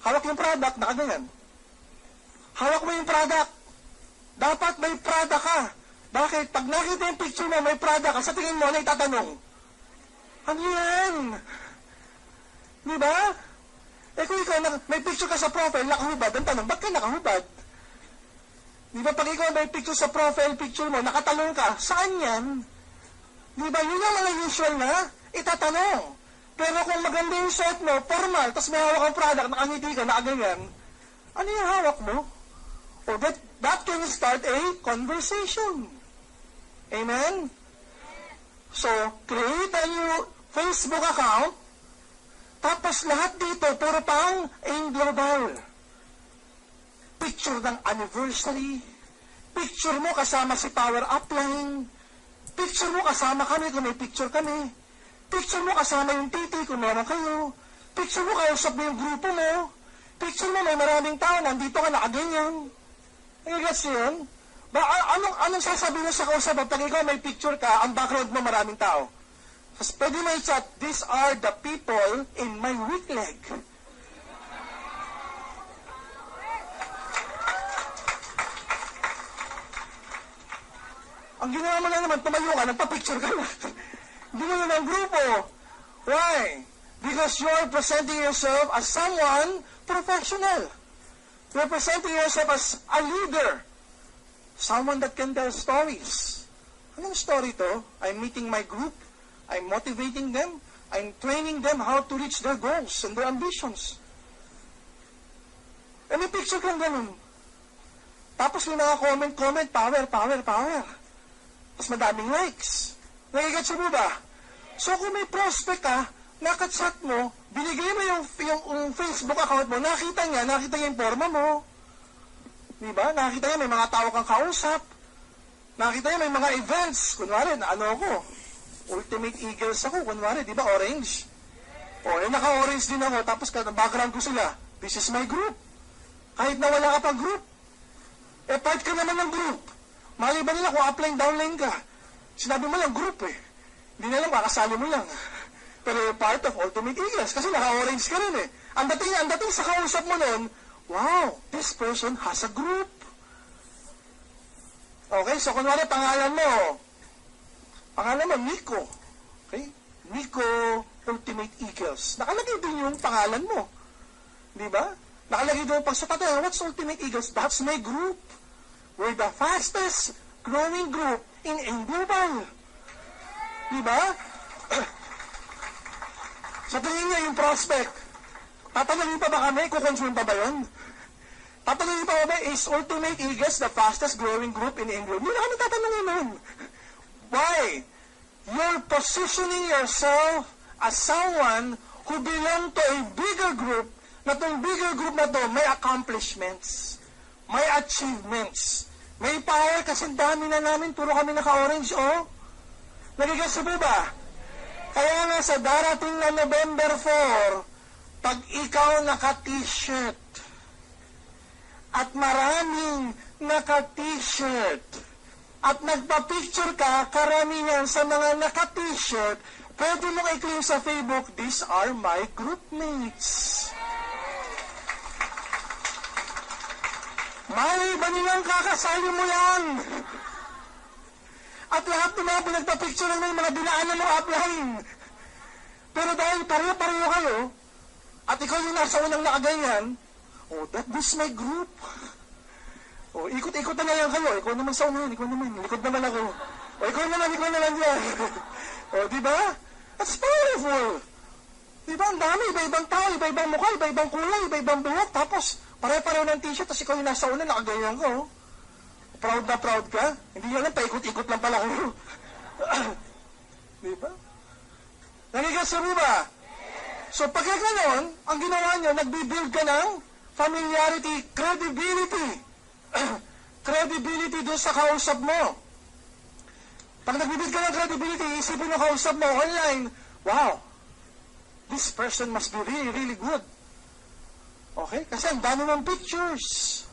Hawak yung product, nakaganyan. Hawak mo yung product. Dapat may product ka. Bakit? Pag nakita yung picture mo, may product ka, sa tingin mo, na itatanong, ano yan? Di ba? Eh kung ikaw, may picture ka sa profile, nakahubad, ang tanong, ba't ka nakahubad? Di ba pag ikaw may picture sa profile picture mo, nakatanong ka, saan yan? Di ba, yun ang mga usual na itatanong. Pero kung maganda yung suot mo, formal, tapos may hawak ang product, nakangiti ka, nakaganyan, ano yung hawak mo? Or that can start a conversation. Amen? So, create a new Facebook account, tapos lahat dito, puro pang In Global. Picture ng anniversary, picture mo kasama si Power Upline, picture mo kasama kami kung may picture kami, picture mo kasama yung titi kung meron kayo, picture mo kausap mo yung grupo mo, picture mo may maraming tao, nandito ka nakaganyan. Nagigets yun? Anong sasabihin mo sa kausap pag ikaw may picture ka, ang background mo maraming tao? Tapos pwede mo i-chat, these are the people in my weak leg. Ang ginawa mo lang naman, tumayo ka, nagpa-picture ka na. Hindi mo na ng grupo. Why? Because you're presenting yourself as someone professional. You're presenting yourself as a leader. Someone that can tell stories. Anong story to? I'm meeting my group. I'm motivating them. I'm training them how to reach their goals and their ambitions. Eh, may picture kang ganun. Tapos may mga comment, power. Tapos madaming likes. Nagigets mo ba? So kung may prospect ka, nakachat mo, binigay mo yung Facebook account mo, nakita niya yung forma mo. Diba? Nakita niya may mga tao kang kausap. Nakita niya may mga events. Kunwari, Ultimate Eagles ako, kunwari, di ba, orange? O, naka-orange din ako, tapos background ko sila, this is my group. Kahit na wala ka pa group, part ka naman ng group. Mali ba nila kung upline, downline ka? Sinabi mo lang group Hindi na lang, makasali mo lang. Pero you're part of Ultimate Eagles, kasi naka-orange ka rin Ang dating sa kausap mo nun, wow, this person has a group. Okay, so kunwari, pangalan mo, Nico. Okay? Nico Ultimate Eagles. Nakalagay din yung pangalan mo. Di ba? Nakalagay doon pag sa tatay, what's Ultimate Eagles? That's my group. We're the fastest growing group in Global. Di ba? Sa tingin niya yung prospect, tatanungin pa ba kami? Kukonsume pa ba yun? Tatanungin pa ba, is Ultimate Eagles the fastest growing group in Global? Hindi na kami tatanungin nun. Why? You're positioning yourself as someone who belong to a bigger group, na itong bigger group na to may accomplishments, may achievements, may power kasi dami na namin, puro kami naka-orange, Nagigets mo ba? Kaya nga sa darating na November 4, Pag ikaw naka-t-shirt at maraming naka-t-shirt at nagpa-picture ka, karamihan sa mga naka-t-shirt, pwede mo i-claim sa Facebook, these are my groupmates. Malay ba nilang kakasali mo yan? At lahat ng mga pinagpa-picture ng mga dinaanan mo offline. Pero dahil pareho-pareho kayo, at ikaw yung nasa unang nakaganyan, oh, this my group. Oh, ikot-ikot na lang kayo. Ikaw naman sa unahan, ikaw naman. Likod naman ako. Oh, ikaw naman yan. Oh, di ba? That's powerful. Di ba? Ang dami. Iba-ibang tao, iba-ibang mukha, iba-ibang kulay, iba-ibang buhok. Tapos, pareho-pareho ng t-shirt, tapos ikaw yung nasa una, nakaganyan ko. Proud na proud ka. Hindi nyo alam, paikot-ikot lang pala kayo. Di ba? Nagigasa mo ba? So, pag gano'n, ang ginawa nyo, nagbibuild ka ng familiarity, credibility. Credibility doon sa kausap mo. Pag nagbibuild ka ng credibility, isipin mo kausap mo online, wow, this person must be really, really good. Okay? Kasi ang dami ng pictures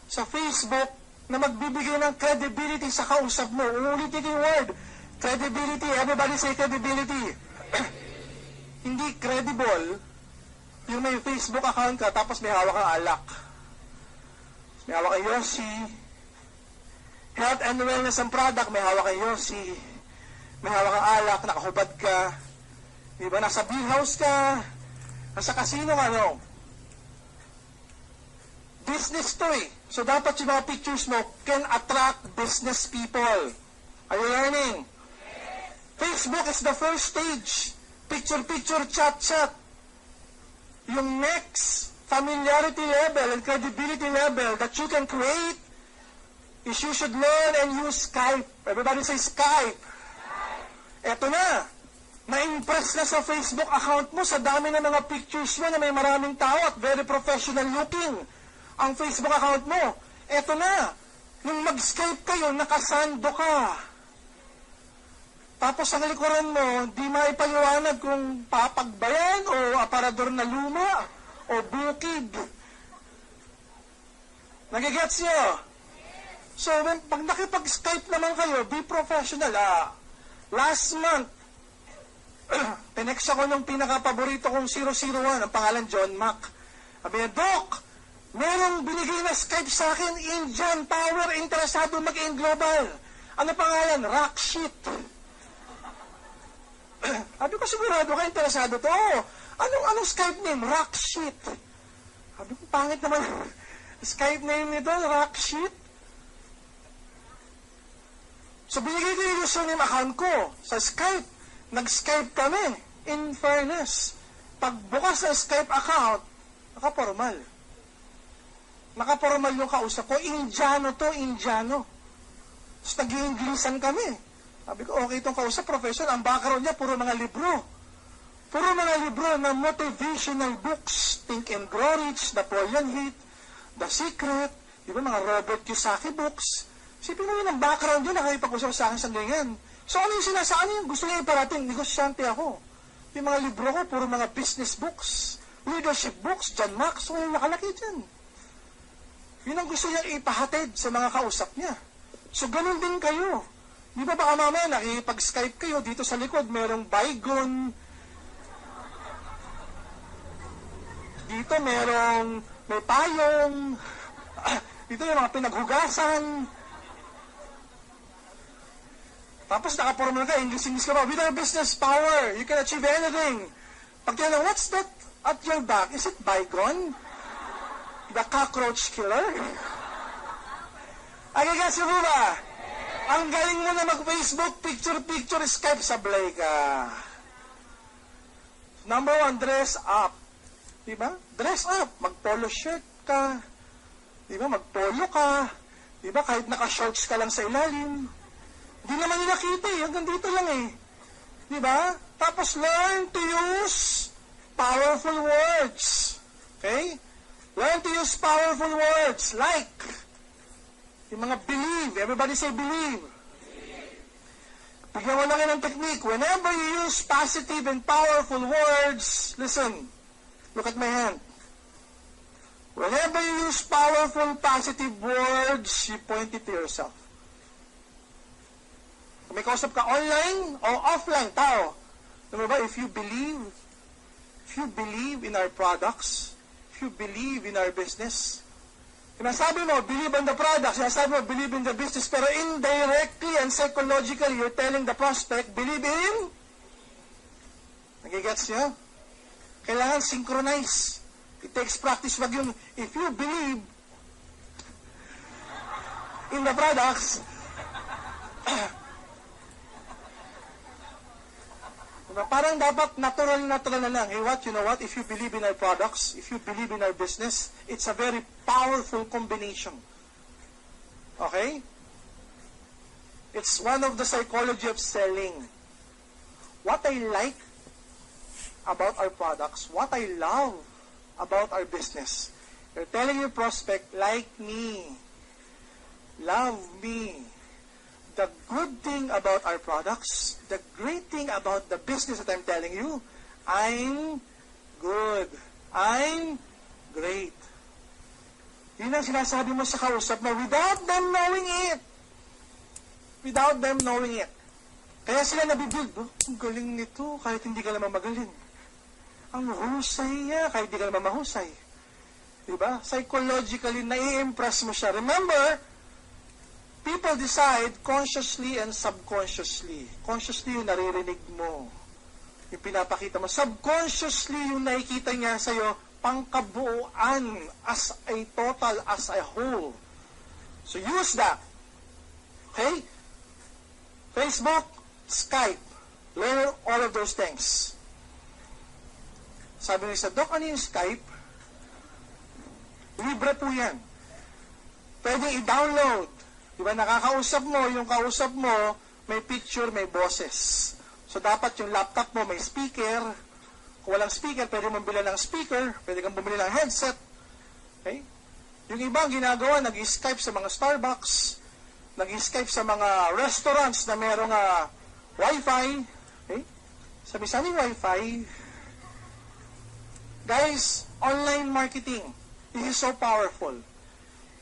sa Facebook na magbibigay ng credibility sa kausap mo. Uulitin yung word. Credibility. Everybody say credibility. Hindi credible yung may Facebook account ka tapos may hawak kang alak. May hawak kang Yossi. Health and wellness ang product, may hawak kang Yossi. May hawak kang alak, nakahubad ka. Diba? Nasa beer house ka. Nasa casino ka, no? Business to eh. So dapat yung mga pictures mo can attract business people. Are you learning? Facebook is the first stage. Picture, chat. Yung next familiarity level and credibility level that you can create is you should learn and use Skype. Everybody say Skype. Eto na. Na-impress na sa Facebook account mo sa dami ng mga pictures mo na may maraming tao at very professional looking ang Facebook account mo. Eto na. Nung mag-Skype kayo, nakasando ka. Tapos ang likuran mo, di maipaliwanag kung papagbayan o aparador na luma o bukid. Nagigets nyo? So, pag nakipag-Skype naman kayo, be professional. Last month, pinex ako ng pinaka-paborito kong 001, ang pangalan John Mac. Sabi niya, Doc, merong binigay na Skype sa akin, Indian Power, interesado mag-in global. Ano pangalan? Rockshit. Sabi ko, sigurado ka, interesado to. Anong Skype name? Rockshit. Sabi ko, pangit naman. Skype name nito, Rockshit. So, binigay ko yung username account ko sa Skype. Nag-Skype kami. In fairness, pagbukas ng Skype account, nakapormal. Nakapormal yung kausap ko. Indiano to, Indiano. Tapos nag-i-Inglesan kami. Sabi ko, okay itong kausap, professor. Ang background niya, puro mga libro. Puro mga libro na motivational books. Think and Grow Rich, Napoleon Hill, The Secret, di ba, mga Robert Kiyosaki books. Sipin mo yun ang background yun, nakipag-usap sa akin sa ganyan. So ano yung ano yung gusto niya iparating? Negosyante ako. Yung mga libro ko, puro mga business books, leadership books, John Maxwell, nakalaki dyan. Yun ang gusto niya ipahatid sa mga kausap niya. So ganun din kayo. Di ba baka mamaya nakipag-Skype kayo, dito sa likod merong Baygon. Dito may payong. Dito yung mga pinaghugasan. Tapos nakapormal ka, English ka ba? With our business power, you can achieve anything. Pag tinanong, what's that at your back? Is it Baygon? The cockroach killer? Ay, kasi mo ba? Ang galing mo na mag-Facebook, picture, Skype, sablay ka. Number 1, dress up. Diba? Dress up. Mag-polo shirt ka. Diba? Mag-polo ka. Diba? Kahit naka-shorts ka lang sa ilalim. Hindi naman nila kita eh. Hanggang dito lang eh. Diba? Tapos learn to use powerful words. Okay? Learn to use powerful words like yung mga believe. Everybody say believe. Bigyan mo lang yan ng technique. Whenever you use positive and powerful words, listen, Look at my hand. Whenever you use powerful positive words, you point it to yourself. Kung may kausap ka online o offline, tao, alam mo ba, if you believe in our products, if you believe in our business, sinasabi mo, believe in the product, sinasabi mo, believe in the business, pero indirectly and psychologically, you're telling the prospect, believe in? Nagigets niyo? Kailangan synchronize. It takes practice. Wag yung, if you believe in the products, parang dapat natural na lang. Hey, you know what? If you believe in our products, if you believe in our business, it's a very powerful combination. Okay? It's one of the psychology of selling. What I like about our products, what I love about our business, you're telling your prospect, like me, love me. The good thing about our products, the great thing about the business that I'm telling you, I'm good. I'm great. Yun ang sinasabi mo sa kausap mo without them knowing it. Without them knowing it. Kaya sila nabibuild, ang galing nito kahit hindi ka naman magaling. Ang husay niya kahit hindi ka naman mahusay. Diba? Psychologically, nai-impress mo siya. Remember, people decide consciously and subconsciously. Consciously yung naririnig mo. Yung pinapakita mo. Subconsciously yung nakikita niya sa'yo, pangkabuuan as a total, as a whole. So use that. Okay? Facebook, Skype. Learn all of those things. Sabi niya sa Doc, ano yung Skype? Libre po yan. Pwede i-download. Diba, nakakausap mo, yung kausap mo, may picture, may boses. So, dapat yung laptop mo may speaker. Kung walang speaker, pwede mong bilhin ng speaker. Pwede kang bumili ng headset. Okay? Yung ibang ginagawa, nag-Skype sa mga Starbucks. Nag-Skype sa mga restaurants na merong Wi-Fi. Okay? Sabi sa amin, Wi-Fi. Guys, online marketing, this is so powerful.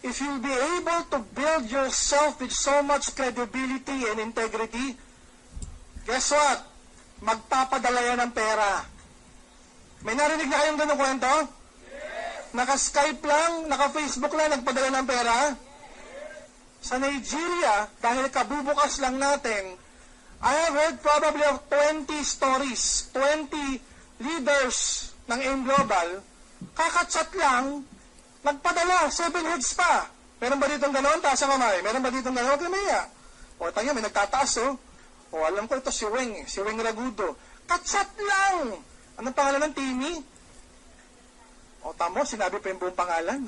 If you'll be able to build yourself with so much credibility and integrity, guess what? Magpapadala yan ng pera. May narinig na kayong ganung kwento? Yes. Naka-Skype lang, naka-Facebook lang, nagpadala ng pera? Sa Nigeria, dahil kabubukas lang natin, I have heard probably of 20 stories, 20 leaders ng AIM Global, kakachat lang, nagpadala, 7 heads pa. Meron ba ditong ganoon? Taas ang kamay. Meron ba ditong ganoon? Huwag namaya. O, tayo, may nagtataas, oh. O, alam ko ito, si Weng Ragudo. Kachat lang. Anong pangalan ng Timmy? O, tamo, sinabi pa yung buong pangalan.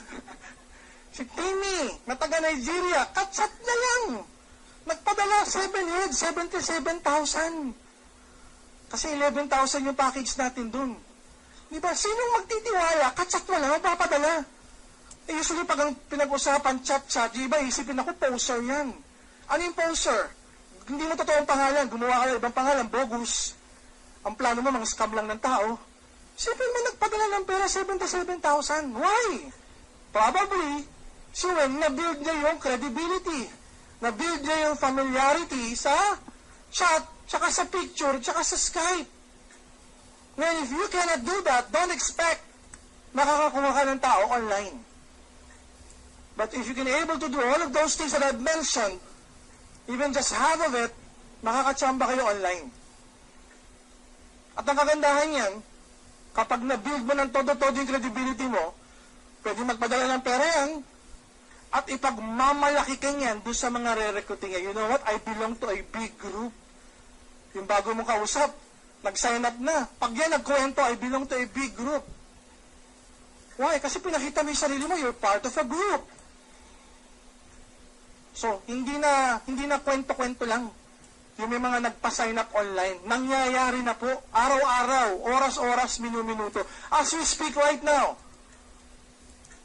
Si Timmy, na taga Nigeria, kachat na lang. Nagpadala, 7 heads, 77,000. Kasi 11,000 yung package natin dun. Diba? Sinong magtitiwala? Kachat mo lang, magpapadala. Eh, usually, pag ang pinag-usapan, chat, iba, isipin ako, poser yan. Ano yung poser? Hindi mo totoong pangalan, gumawa ka ng ibang pangalan, bogus. Ang plano mo, mga scam lang ng tao. Isipin mo, nagpadala ng pera, 77,000. Why? Probably, si Weng, na-build niya yung credibility. Na-build niya yung familiarity sa chat, tsaka sa picture, tsaka sa Skype. Well, if you cannot do that, don't expect makakakuha ka ng tao online. But if you can able to do all of those things that I've mentioned, even just half of it, makakatsamba kayo online. At ang kagandahan yan, kapag na-build mo ng todo-todo yung credibility mo, pwede magpadala ng pera yan, at ipagmamalaki ka yan doon sa mga re-recruiting. You know what? I belong to a big group. Yung bago mong kausap, nag-sign up na. Pag yan nagkwento, I belong to a big group. Why? Kasi pinakita mo yung sarili mo, you're part of a group. So, hindi na kwento-kwento lang. Yung may mga nagpa-sign up online, nangyayari na po, araw-araw, oras-oras, minu-minuto. As we speak right now,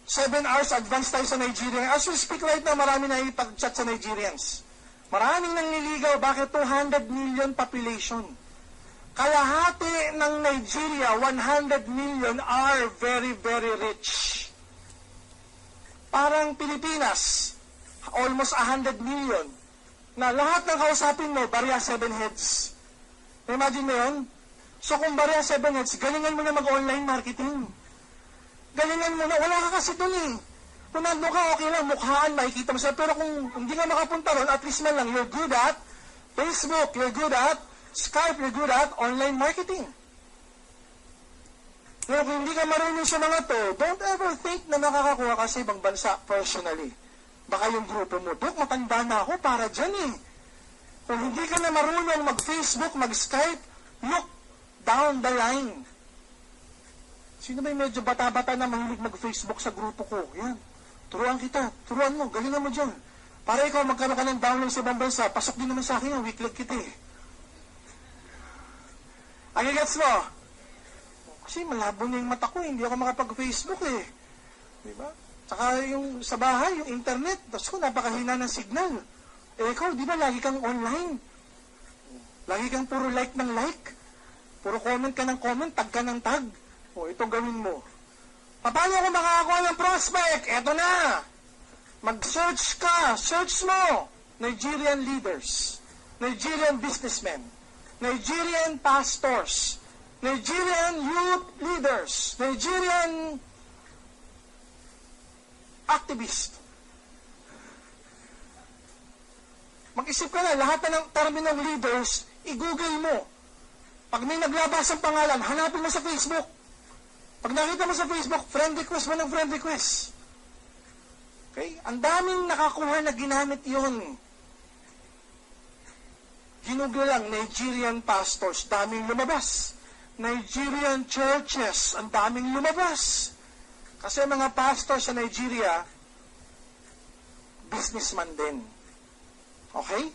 7 hours advance tayo sa Nigeria. As we speak right now, marami na ipag-chat sa Nigerians. Maraming nangliligaw, bakit 200 million population? kalahati ng Nigeria, 100 million, are very, very rich. Parang Pilipinas, almost 100 million, na lahat ng kausapin mo, barya 7 heads. Imagine mo yun? So kung barya 7 heads, galingan mo na mag-online marketing. Galingan mo na, wala ka kasi dun eh. Kung nandun ka, okay lang, mukhaan, makikita mo siya. Pero kung hindi ka makapunta ron, at least man lang, you're good at Facebook, you're good at Skype, you're good at online marketing. Pero kung hindi ka marunong sa mga to, don't ever think na nakakakuha ka sa ibang bansa personally. Baka yung grupo mo, Dok, matanda na ako para dyan eh. Kung hindi ka na marunong mag-Facebook, mag-Skype, look down the line. Sino ba yung medyo bata-bata na mahilig mag-Facebook sa grupo ko? Yan. Turuan kita. Turuan mo. Galingan mo dyan. Para ikaw magkaroon ka ng download sa ibang bansa, pasok din naman sa akin yung weeklag kita eh. Ang gets mo? Kasi malabo na yung mata ko, hindi ako makapag-Facebook eh. Diba? Tsaka yung sa bahay, yung internet, tapos ko napakahina ng signal. Eh ikaw, di ba lagi kang online? Lagi kang puro like ng like? Puro comment ka ng comment, tag ka ng tag? O, ito gawin mo. Paano ako makakakuha ng prospect? Eto na! Mag-search ka, search mo! Nigerian leaders, Nigerian businessmen, Nigerian pastors, Nigerian youth leaders, Nigerian activists. Mag-isip ka na, lahat na ng terminal leaders, i-google mo. Pag may naglabas ang pangalan, hanapin mo sa Facebook. Pag nakita mo sa Facebook, friend request mo ng friend request. Okay? Ang daming nakakuha na ginamit yun. Ginugol lang, Nigerian pastors, daming lumabas. Nigerian churches, ang daming lumabas. Kasi mga pastors sa Nigeria, businessman din. Okay?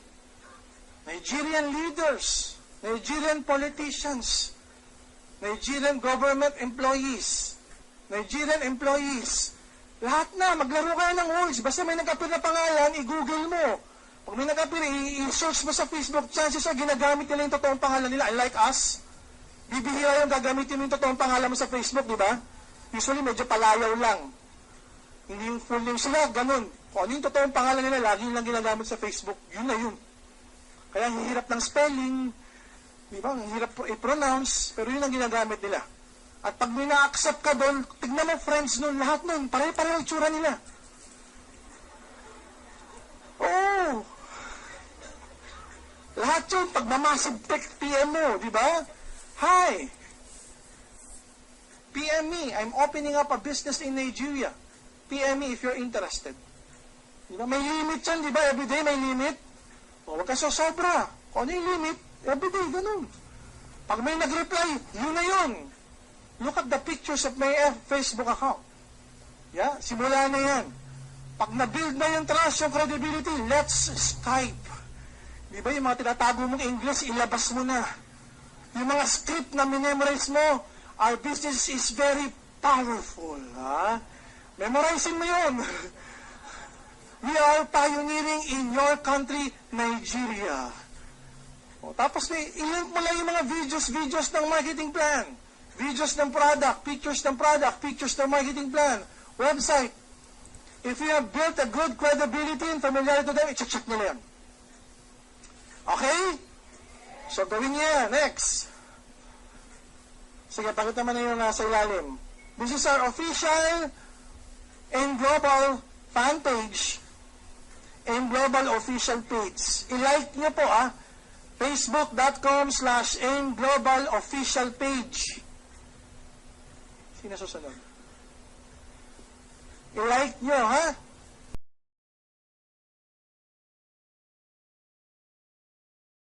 Nigerian leaders, Nigerian politicians, Nigerian government employees, Nigerian employees, lahat na, maglaro kayo ng words. Basta may nag-appear na pangalan, i-google mo. Pag may nag-appear, i-search mo sa Facebook, chances are ginagamit nila yung totoong pangalan nila. Unlike us, bibihira yung gagamitin mo yung totoong pangalan mo sa Facebook, di ba? Usually, medyo palayaw lang. Hindi yung full name sila, ganun. Kung ano yung totoong pangalan nila, lagi lang ginagamit sa Facebook, yun na yun. Kaya ang hirap ng spelling, di ba? Ang hirap i-pronounce, pero yun ang ginagamit nila. At pag may na-accept ka doon, tignan mo friends nun, lahat nun, pare-pareho ang tsura nila. Oh! Lahat yun, pag mamasib text PM mo, di ba? Hi! PM me, I'm opening up a business in Nigeria. PM me if you're interested. Di ba? May limit yan, di ba? Everyday may limit. O, wag ka sobra. Kung ano yung limit, everyday, ganun. Pag may nag-reply, yun na yun. Look at the pictures of my Facebook account. Yeah, simula na yan. Pag na-build na yung trust, yung credibility, let's Skype. Di ba yung mga tinatago mong English, ilabas mo na. Yung mga script na minemorize mo, our business is very powerful. Ha? Memorizing mo yun. We are pioneering in your country, Nigeria. O, tapos i-link mo lang yung mga videos ng marketing plan. Videos ng product, pictures ng marketing plan, website. If you have built a good credibility and familiarity to them, i-check nila yan. Okay? So, gawin niya. Next. Sige, pakita mo na yung nasa ilalim. This is our official and global fan page and global official page. I-like niyo po, facebook.com/global-official-page. Sino susunod? I-like nyo, ha?